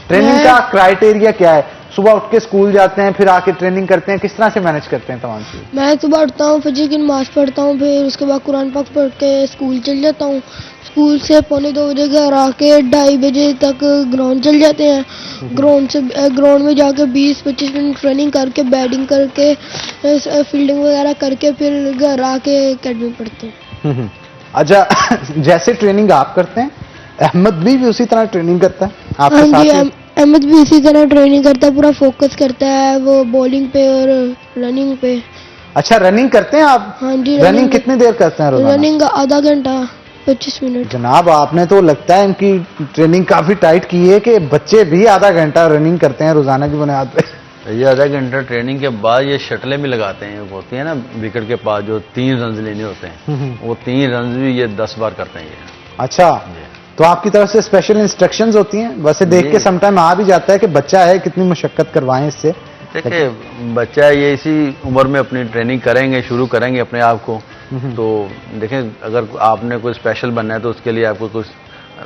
[SPEAKER 1] ट्रेनिंग का क्राइटेरिया क्या है? सुबह उठ के स्कूल जाते हैं, फिर आके ट्रेनिंग करते हैं, किस तरह से मैनेज करते हैं तमाम चीज़?
[SPEAKER 4] मैं सुबह उठता हूँ, फजर की नमाज पढ़ता हूँ, फिर उसके बाद कुरान पाक पढ़ के स्कूल चल जाता हूँ। स्कूल से 1:45 बजे घर आके 2:30 बजे तक ग्राउंड चल जाते हैं। ग्राउंड में जाके 20-25 मिनट ट्रेनिंग करके, बैटिंग करके, फील्डिंग वगैरह करके फिर घर आके अकेडमी पढ़ते हैं।
[SPEAKER 1] अच्छा, जैसे ट्रेनिंग आप करते हैं, अहमद भी उसी तरह ट्रेनिंग करता है आपके
[SPEAKER 4] हाँ
[SPEAKER 1] साथ
[SPEAKER 4] जी,
[SPEAKER 1] ही?
[SPEAKER 4] अहमद भी इसी तरह ट्रेनिंग करता है, पूरा फोकस करता है वो बॉलिंग पे और रनिंग पे।
[SPEAKER 1] अच्छा, रनिंग करते हैं आप?
[SPEAKER 4] हाँ जी,
[SPEAKER 1] रनिंग कितनी देर करते हैं रोजाना?
[SPEAKER 4] रनिंग आधा घंटा 25 मिनट।
[SPEAKER 1] जनाब, आपने तो लगता है इनकी ट्रेनिंग काफी टाइट की है कि बच्चे भी आधा घंटा रनिंग करते हैं रोजाना की बुनियाद पे।
[SPEAKER 5] ये आधा घंटा ट्रेनिंग के बाद ये शटलें भी लगाते हैं, वो होती है ना विकेट के पास जो 3 रन लेने होते हैं, वो 3 रन भी ये 10 बार करते हैं ये।
[SPEAKER 1] अच्छा, तो आपकी तरफ से स्पेशल इंस्ट्रक्शंस होती हैं? वैसे देख के समटाइम आ भी जाता है कि बच्चा है, कितनी मुशक्कत करवाएं इससे।
[SPEAKER 5] देखिए बच्चा ये इसी उम्र में अपनी ट्रेनिंग करेंगे, शुरू करेंगे अपने आप को, तो देखें अगर आपने कोई स्पेशल बनना है तो उसके लिए आपको कुछ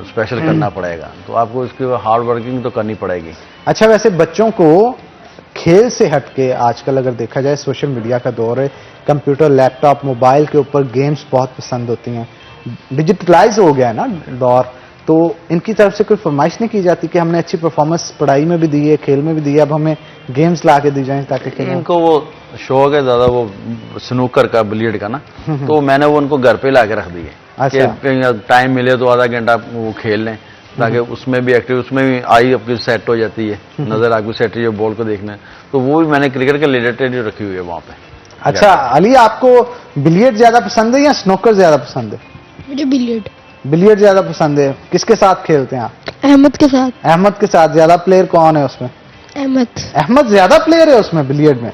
[SPEAKER 5] स्पेशल करना पड़ेगा, तो आपको इसकी हार्ड वर्किंग तो करनी पड़ेगी।
[SPEAKER 1] अच्छा, वैसे बच्चों को खेल से हटके आजकल अगर देखा जाए सोशल मीडिया का दौर है, कंप्यूटर, लैपटॉप, मोबाइल के ऊपर गेम्स बहुत पसंद होती हैं, डिजिटलाइज हो गया है ना दौर, तो इनकी तरफ से कोई फरमाइश नहीं की जाती कि हमने अच्छी परफॉर्मेंस पढ़ाई में भी दी है, खेल में भी दी है, अब हमें गेम्स ला के दी जाए ताकि खेलें?
[SPEAKER 5] इनको वो शौक है ज़्यादा वो स्नूकर का, बिलियर्ड का ना, तो मैंने वो उनको घर पे ला के रख दी है
[SPEAKER 1] अच्छा।
[SPEAKER 5] कि टाइम मिले तो आधा घंटा वो खेल लें, ताकि उसमें भी एक्टिव, उसमें भी आई आपकी सेट हो जाती है, नज़र आपकी सेट है बॉल को देखना है, तो वो भी मैंने क्रिकेट के रिलेटेड रखी हुई है वहाँ पे।
[SPEAKER 1] अच्छा अली, आपको बिलियर्ड ज्यादा पसंद है या स्नूकर ज्यादा पसंद है?
[SPEAKER 4] मुझे बिलियर्ड।
[SPEAKER 1] बिलियर्ड ज्यादा पसंद है। किसके साथ खेलते हैं आप?
[SPEAKER 4] अहमद के साथ।
[SPEAKER 1] अहमद के साथ। ज्यादा प्लेयर कौन है उसमें?
[SPEAKER 4] अहमद।
[SPEAKER 1] अहमद ज्यादा प्लेयर है उसमें बिलियर्ड में।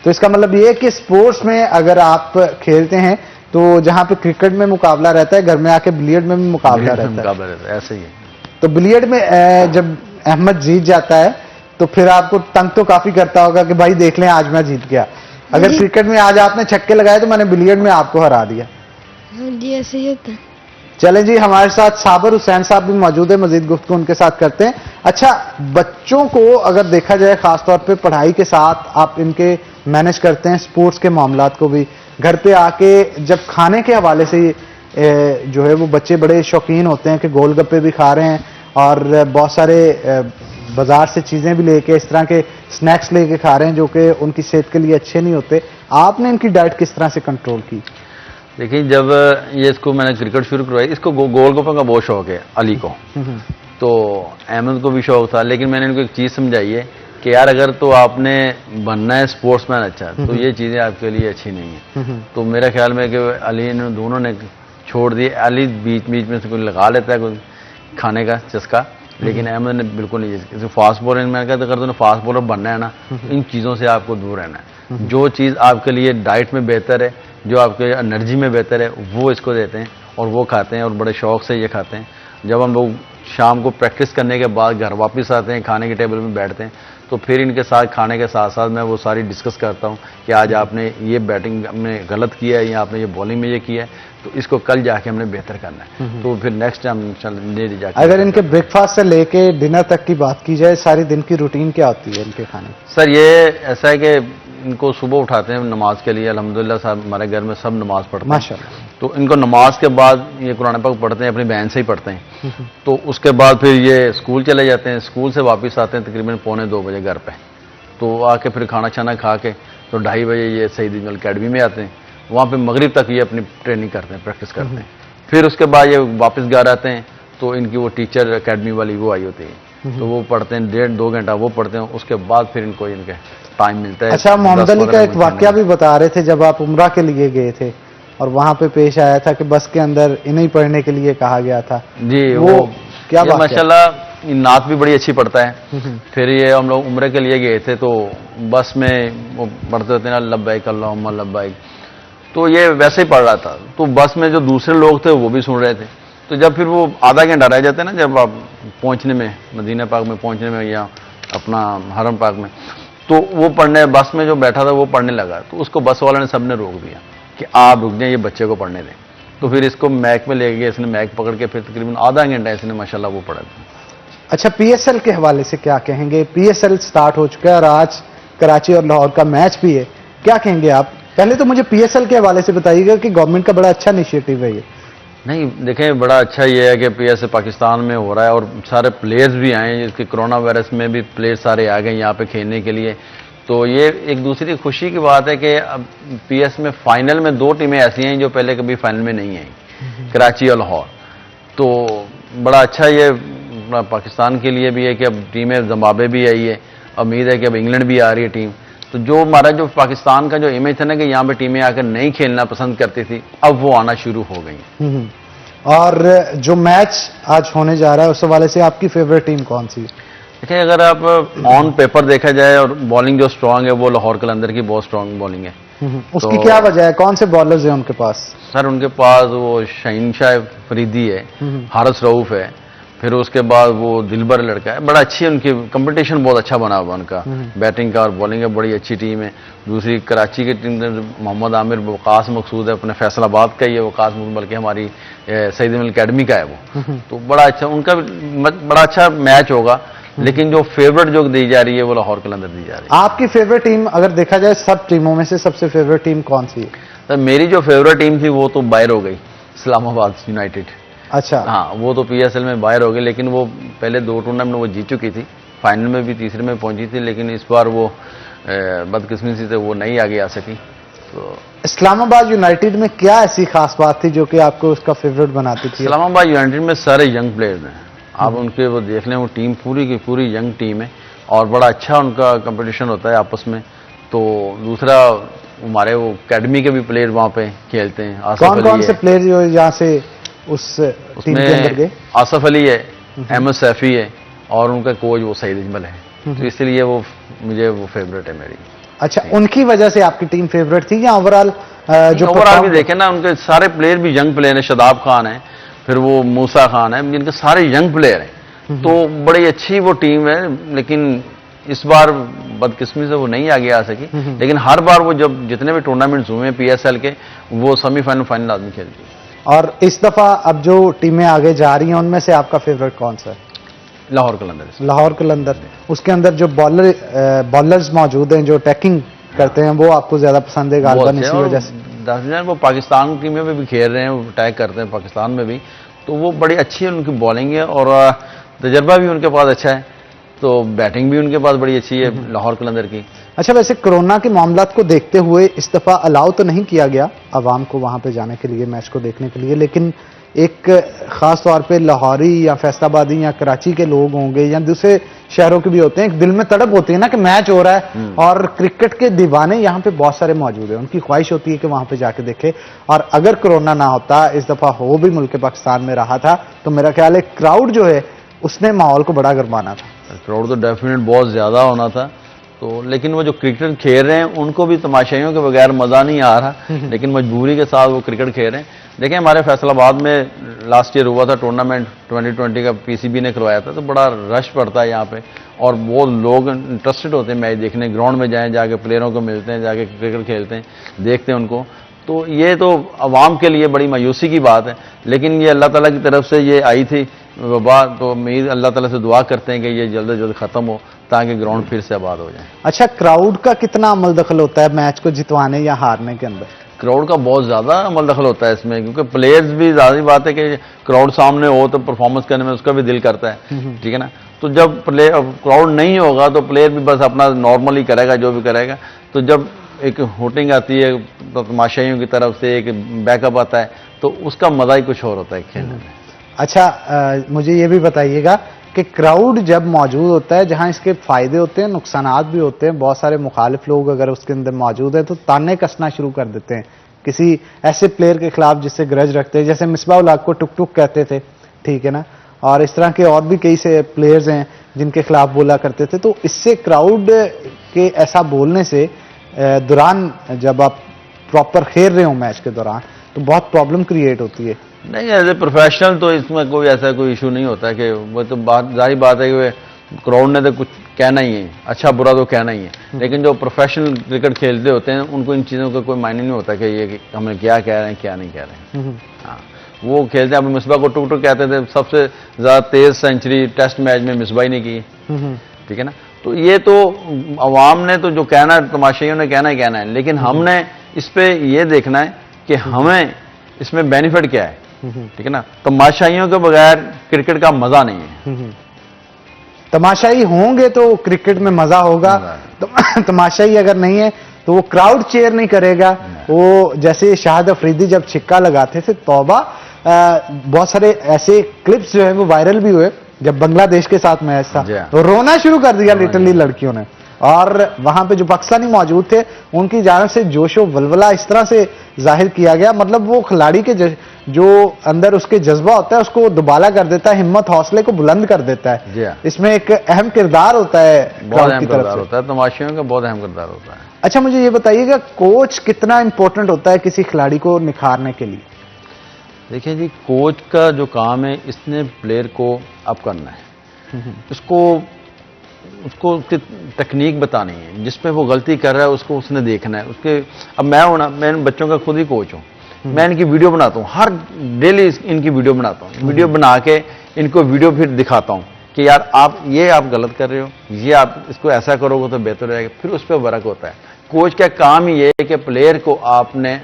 [SPEAKER 1] तो इसका मतलब ये है कि स्पोर्ट्स में अगर आप खेलते हैं तो जहां पे क्रिकेट में मुकाबला रहता है, घर में आके बिलियर्ड में भी मुकाबला रहता है।
[SPEAKER 5] ऐसे ही है।
[SPEAKER 1] तो बिलियर्ड में जब अहमद जीत जाता है तो फिर आपको तंग तो काफी करता होगा कि भाई देख लें आज मैं जीत गया। अगर
[SPEAKER 4] जी।
[SPEAKER 1] क्रिकेट में आज आपने छक्के लगाए तो मैंने बिलियर्ड में आपको हरा दिया।
[SPEAKER 4] हाँ जी, ऐसे ही होता है।
[SPEAKER 1] चले जी, हमारे साथ साबर हुसैन साहब भी मौजूद है, मजीद गुफ्तगू उनके साथ करते हैं। अच्छा, बच्चों को अगर देखा जाए खासतौर पे पढ़ाई के साथ आप इनके मैनेज करते हैं स्पोर्ट्स के मामलात को भी, घर पे आके जब खाने के हवाले से जो है वो बच्चे बड़े शौकीन होते हैं कि गोलगप्पे भी खा रहे हैं और बहुत सारे बाजार से चीजें भी लेके, इस तरह के स्नैक्स लेके खा रहे हैं जो कि उनकी सेहत के लिए अच्छे नहीं होते। आपने इनकी डाइट किस तरह से कंट्रोल की?
[SPEAKER 5] देखिए जब ये इसको मैंने क्रिकेट शुरू करवाई, इसको गोलगप्पे का बहुत शौक है अली को, तो अहमद को भी शौक था, लेकिन मैंने इनको एक चीज़ समझाई है कि यार अगर तो आपने बनना है स्पोर्ट्समैन अच्छा, तो ये चीज़ें आपके लिए अच्छी नहीं है। तो मेरा ख्याल में कि अली ने दोनों ने छोड़ दिए। अली बीच बीच में से कोई लगा लेता है कोई खाने का चस्का, लेकिन अहमद ने बिल्कुल नहीं। फास्ट बॉलर मैंने कहा अगर तुमने फास्ट बॉलर बनना है ना, इन चीज़ों से आपको दूर रहना है। जो चीज़ आपके लिए डाइट में बेहतर है, जो आपके एनर्जी में बेहतर है, वो इसको देते हैं और वो खाते हैं और बड़े शौक से ये खाते हैं। जब हम लोग शाम को प्रैक्टिस करने के बाद घर वापस आते हैं, खाने के टेबल में बैठते हैं, तो फिर इनके साथ खाने के साथ साथ मैं वो सारी डिस्कस करता हूँ कि आज आपने ये बैटिंग में गलत किया है या आपने ये बॉलिंग में ये किया है, तो इसको कल जाके हमने बेहतर करना है, तो फिर नेक्स्ट टाइम ले जाके।
[SPEAKER 1] अगर इनके ब्रेकफास्ट से लेके डिनर तक की बात की जाए, सारी दिन की रूटीन क्या होती है इनके खाने?
[SPEAKER 5] सर ये ऐसा है कि इनको सुबह उठाते हैं नमाज के लिए, अल्हम्दुलिल्लाह साहब हमारे घर में सब नमाज पढ़ते हैं
[SPEAKER 1] माशाल्लाह।
[SPEAKER 5] तो इनको नमाज के बाद ये कुरान पाक पढ़ते हैं, अपनी बहन से ही पढ़ते हैं, तो उसके बाद फिर ये स्कूल चले जाते हैं, स्कूल से वापस आते हैं तकरीबन 1:45 बजे घर पे, तो आके फिर खाना छाना खा के तो 2:30 बजे ये सईद इजमल अकेडमी में आते हैं, वहाँ पे मगरिब तक ये अपनी ट्रेनिंग करते हैं, प्रैक्टिस करते हैं। फिर उसके बाद ये वापस घर आते हैं तो इनकी वो टीचर अकेडमी वाली वो आई होती है, तो वो पढ़ते हैं 1.5-2 घंटा वो पढ़ते हैं, उसके बाद फिर इनको इनके टाइम मिलता है।
[SPEAKER 1] अच्छा, मोहम्मद अली का एक वाकया भी बता रहे थे जब आप उम्रा के लिए गए थे और वहां पे पेश आया था कि बस के अंदर इन्हें पढ़ने के लिए कहा गया था।
[SPEAKER 5] जी,
[SPEAKER 1] वो क्या
[SPEAKER 5] ये
[SPEAKER 1] बात?
[SPEAKER 5] माशाल्लाह नात भी बड़ी अच्छी पढ़ता है। फिर ये हम लोग उम्रे के लिए गए थे तो बस में वो पढ़ते होते ना लब्बैक अल्लाहुम्मा लब्बैक, तो ये वैसे ही पढ़ रहा था, तो बस में जो दूसरे लोग थे वो भी सुन रहे थे। तो जब फिर वो आधा घंटा रह जाते ना, जब आप पहुंचने में, मदीना पाक में पहुंचने में या अपना हरम पाक में, तो वो पढ़ने, बस में जो बैठा था वो पढ़ने लगा, तो उसको बस वाले ने सबने रोक दिया कि आप रुक जाए, ये बच्चे को पढ़ने दें। तो फिर इसको मैक में ले गए, इसने मैक पकड़ के फिर तकरीबन आधा घंटा इसने माशाल्लाह वो पढ़ा था।
[SPEAKER 1] अच्छा, पीएसएल के हवाले से क्या कहेंगे? पीएसएल स्टार्ट हो चुका है और आज कराची और लाहौर का मैच भी है, क्या कहेंगे आप? पहले तो मुझे पीएसएल के हवाले से बताइएगा कि गवर्नमेंट का बड़ा अच्छा इनिशिएटिव है ये।
[SPEAKER 5] नहीं देखें, बड़ा अच्छा ये है कि पीएसए पाकिस्तान में हो रहा है और सारे प्लेयर्स भी आए हैं, इसके कोरोना वायरस में भी प्लेयर्स सारे आ गए यहाँ पे खेलने के लिए, तो ये एक दूसरी खुशी की बात है कि अब पीएस में फाइनल में 2 टीमें ऐसी हैं जो पहले कभी फाइनल में नहीं आई, कराची और लाहौर। तो बड़ा अच्छा ये पाकिस्तान के लिए भी है कि अब टीमें जिम्बाब्वे भी आई है, उम्मीद है कि अब इंग्लैंड भी आ रही है टीम। तो जो हमारा जो पाकिस्तान का जो इमेज था ना कि यहाँ पे टीमें आकर नहीं खेलना पसंद करती थी, अब वो आना शुरू हो गई।
[SPEAKER 1] और जो मैच आज होने जा रहा है उस हवाले से आपकी फेवरेट टीम कौन सी?
[SPEAKER 5] देखिए अगर आप ऑन पेपर देखा जाए और बॉलिंग जो स्ट्रांग है वो लाहौर कलंदर की बहुत स्ट्रांग बॉलिंग है।
[SPEAKER 1] उसकी क्या वजह है? कौन से बॉलर्स हैं उनके पास?
[SPEAKER 5] सर उनके पास वो शहीन शाह फरीदी है, हारिस रऊफ है, फिर उसके बाद वो दिलबर लड़का है, बड़ा अच्छी उनकी कंपटीशन बहुत अच्छा बना हुआ उनका, बैटिंग का और बॉलिंग का बड़ी अच्छी टीम है। दूसरी कराची की टीम मोहम्मद आमिर, वकास मकसूद है, अपने फैसलाबाद का ही है वकास मकसूद, बल्कि हमारी सईद अमीन अकेडमी का है वो। तो बड़ा अच्छा उनका बड़ा अच्छा मैच होगा। लेकिन जो फेवरेट जो दी जा रही है वो लाहौर कलंदर दी जा रही है।
[SPEAKER 1] आपकी फेवरेट टीम अगर देखा जाए सब टीमों में से सबसे फेवरेट टीम कौन सी है?
[SPEAKER 5] तो मेरी जो फेवरेट टीम थी वो तो बाहर हो गई, इस्लामाबाद यूनाइटेड।
[SPEAKER 1] अच्छा,
[SPEAKER 5] हाँ, वो तो पीएसएल में बाहर हो गई, लेकिन वो पहले 2 टूर्नामेंट वो जीत चुकी थी, फाइनल में भी तीसरे में पहुंची थी, लेकिन इस बार वो बदकिस्मती से वो नहीं आगे आ सकी। तो
[SPEAKER 1] इस्लामाबाद यूनाइटेड में क्या ऐसी खास बात थी जो कि आपको उसका फेवरेट बनाती थी?
[SPEAKER 5] इस्लामाबाद यूनाइटेड में सारे यंग प्लेयर्स हैं, आप उनके वो देख लें, वो टीम पूरी की पूरी यंग टीम है और बड़ा अच्छा उनका कंपटीशन होता है आपस में। तो दूसरा हमारे वो अकेडमी के भी प्लेयर वहाँ पे खेलते हैं।
[SPEAKER 1] कौन कौन से प्लेयर जो यहाँ से उस टीम के अंदर गए?
[SPEAKER 5] आसफ अली है, अहमद सैफी है और उनका कोच वो सईद अजमल है। तो इसलिए वो मुझे वो फेवरेट है मेरी।
[SPEAKER 1] अच्छा, उनकी वजह से आपकी टीम फेवरेट थी या ओवरऑल जो
[SPEAKER 5] ओवरऑल भी देखें ना, उनके सारे प्लेयर भी यंग प्लेयर हैं, शदाब खान है, फिर वो मूसा खान है, जिनके सारे यंग प्लेयर हैं। तो बड़ी अच्छी वो टीम है, लेकिन इस बार बदकिस्मती से वो नहीं आगे आ सकी। लेकिन हर बार वो जब जितने भी टूर्नामेंट्स हुए हैं पीएसएल के, वो सेमीफाइनल फाइनल आदमी खेलती है।
[SPEAKER 1] और इस दफा अब जो टीमें आगे जा रही हैं उनमें से आपका फेवरेट कौन सा है?
[SPEAKER 5] लाहौर कलंदर।
[SPEAKER 1] लाहौर कलंदर। उसके अंदर जो बॉलर्स मौजूद हैं जो अटैकिंग करते हैं वो आपको ज्यादा पसंद है गालबन इसी वजह से?
[SPEAKER 5] वो पाकिस्तान टीम में भी खेल रहे हैं, वो अटैक करते हैं पाकिस्तान में भी, तो वो बड़ी अच्छी है उनकी बॉलिंग है और तजर्बा भी उनके पास अच्छा है, तो बैटिंग भी उनके पास बड़ी अच्छी है लाहौर कलंदर की।
[SPEAKER 1] अच्छा, वैसे कोरोना के मामलात को देखते हुए इस दफा अलाउ तो नहीं किया गया आवाम को वहां पे जाने के लिए, मैच को देखने के लिए, लेकिन एक खास तौर पे लाहौरी या फैसलाबादी या कराची के लोग होंगे या दूसरे शहरों के भी होते हैं, एक दिल में तड़प होती है ना कि मैच हो रहा है और क्रिकेट के दीवाने यहाँ पे बहुत सारे मौजूद हैं, उनकी ख्वाहिश होती है कि वहां पे जाके देखे। और अगर कोरोना ना होता, इस दफा हो भी मुल्क पाकिस्तान में रहा था, तो मेरा ख्याल है क्राउड जो है उसने माहौल को बड़ा गरमाना था।
[SPEAKER 5] क्राउड तो डेफिनेट बहुत ज्यादा होना था। तो लेकिन वो जो क्रिकेट खेल रहे हैं उनको भी तमाशाइयों के बगैर मजा नहीं आ रहा, लेकिन मजबूरी के साथ वो क्रिकेट खेल रहे हैं। देखिए, हमारे फैसलाबाद में लास्ट ईयर हुआ था टूर्नामेंट 2020 का, पीसीबी ने करवाया था, तो बड़ा रश पड़ता है यहाँ पे और वो लोग इंटरेस्टेड होते हैं मैच देखने, ग्राउंड में जाएं, जाके प्लेयरों को मिलते हैं, जाके क्रिकेट खेलते हैं, देखते हैं उनको। तो ये तो अवाम के लिए बड़ी मायूसी की बात है, लेकिन ये अल्लाह ताला की तरफ से ये आई थी वबा, तो उम्मीद अल्लाह ताला से दुआ करते हैं कि ये जल्द से जल्द खत्म हो ताकि ग्राउंड फिर से आबाद हो जाए।
[SPEAKER 1] अच्छा, क्राउड का कितना अमल दखल होता है मैच को जितवाने या हारने के अंदर?
[SPEAKER 5] क्राउड का बहुत ज्यादा अमल दखल होता है इसमें, क्योंकि प्लेयर्स भी ज्यादा बात है कि क्राउड सामने हो तो परफॉर्मेंस करने में उसका भी दिल करता है, ठीक है ना। तो जब क्राउड नहीं होगा तो प्लेयर भी बस अपना नॉर्मल ही करेगा जो भी करेगा। तो जब एक होटिंग आती है तो तमाशाइयों की तरफ से एक बैकअप आता है, तो उसका मजा ही कुछ और होता है खेलने में।
[SPEAKER 1] अच्छा, मुझे ये भी बताइएगा कि क्राउड जब मौजूद होता है, जहां इसके फायदे होते हैं नुकसानात भी होते हैं, बहुत सारे मुखालिफ लोग अगर उसके अंदर मौजूद है तो ताने कसना शुरू कर देते हैं किसी ऐसे प्लेयर के खिलाफ जिससे ग्रज रखते हैं, जैसे मिसबाह उल हक को टुक टुक कहते थे, ठीक है ना, और इस तरह के और भी कई से प्लेयर्स हैं जिनके खिलाफ बोला करते थे। तो इससे क्राउड के ऐसा बोलने से दौरान जब आप प्रॉपर खेल रहे हो मैच के दौरान तो बहुत प्रॉब्लम क्रिएट होती है।
[SPEAKER 5] नहीं, एज ए प्रोफेशनल तो इसमें कोई ऐसा कोई इशू नहीं होता है कि वो तो बात जाहिर बात है कि क्राउड ने तो कुछ कहना ही है, अच्छा बुरा तो कहना ही है। लेकिन जो प्रोफेशनल क्रिकेट खेलते होते हैं उनको इन चीज़ों का कोई मायने नहीं होता कि ये हमें क्या कह रहे हैं क्या नहीं कह रहे हैं। हाँ, वो खेलते हैं। अब मिसबाह को टुक टुक कहते थे, सबसे ज़्यादा तेज सेंचुरी टेस्ट मैच में मिसबाह ने की, ठीक है ना। तो ये तो अवाम ने तो जो कहना है, तमाशाइयों ने कहना है, लेकिन हमने इस पे ये देखना है कि हमें इसमें बेनिफिट क्या है, ठीक है ना। तमाशाइयों के बगैर क्रिकेट का मजा नहीं है।
[SPEAKER 1] तमाशाई होंगे तो क्रिकेट में मजा होगा, तमाशाई अगर नहीं है तो वो क्राउड चेयर नहीं करेगा। वो जैसे शाहिद अफरीदी जब छिक्का लगाते थे, तौबा, बहुत सारे ऐसे क्लिप्स जो है वो वायरल भी हुए जब बांग्लादेश के साथ मैच था, तो रोना शुरू कर दिया लिटरली लड़कियों ने। और वहां पे जो पाकिस्तानी मौजूद थे उनकी जानिब से जोशो वलवला इस तरह से जाहिर किया गया, मतलब वो खिलाड़ी के जो अंदर उसके जज्बा होता है उसको दुबाला कर देता है, हिम्मत हौसले को बुलंद कर देता है। इसमें एक अहम किरदार होता है,
[SPEAKER 5] बहुत अहम किरदार होता है, तमाशाइयों का बहुत अहम किरदार होता है।
[SPEAKER 1] अच्छा, मुझे ये बताइएगा कोच कितना इंपॉर्टेंट होता है किसी खिलाड़ी को निखारने के लिए?
[SPEAKER 5] देखिए जी, कोच का जो काम है, इसने प्लेयर को अप करना है, उसको उसकी टेक्निक बतानी है, जिसमें वो गलती कर रहा है उसको उसने देखना है। उसके अब मैं बच्चों का खुद ही कोच हूँ, मैं इनकी वीडियो बनाता हूँ, हर डेली इनकी वीडियो बनाता हूँ, वीडियो बना के इनको वीडियो फिर दिखाता हूँ कि यार आप गलत कर रहे हो, ये आप इसको ऐसा करोगे तो बेहतर रहेगा, फिर उस पर वर्क होता है। कोच का काम ही ये है कि प्लेयर को आपने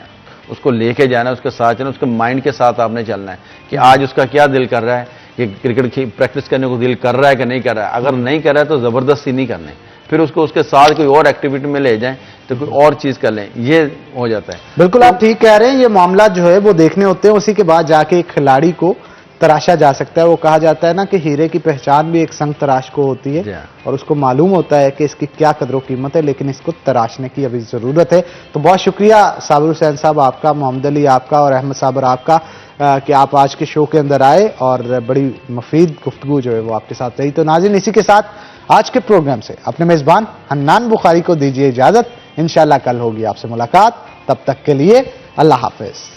[SPEAKER 5] उसको लेके जाना है, उसके साथ चलना, उसके माइंड के साथ आपने चलना है कि आज उसका क्या दिल कर रहा है, कि क्रिकेट की प्रैक्टिस करने को दिल कर रहा है कि नहीं कर रहा है। अगर नहीं कर रहा है तो जबरदस्ती नहीं करनी, फिर उसको उसके साथ कोई और एक्टिविटी में ले जाएं, तो कोई और चीज कर लें, ये हो जाता है।
[SPEAKER 1] बिल्कुल आप ठीक कह रहे हैं, ये मामला जो है वो देखने होते हैं, उसी के बाद जाके एक खिलाड़ी को तराशा जा सकता है। वो कहा जाता है ना कि हीरे की पहचान भी एक संग तराश को होती है, और उसको मालूम होता है कि इसकी क्या कदर कीमत है, लेकिन इसको तराशने की अभी जरूरत है। तो बहुत शुक्रिया साबिर हुसैन साहब आपका, मोहम्मद अली आपका और अहमद साबर आपका कि आप आज के शो के अंदर आए और बड़ी मुफीद गुफ्तगू जो है वो आपके साथ रही। तो नाज़रीन, इसी के साथ आज के प्रोग्राम से अपने मेजबान हन्नान बुखारी को दीजिए इजाजत। इंशाल्लाह कल होगी आपसे मुलाकात, तब तक के लिए अल्लाह हाफिज।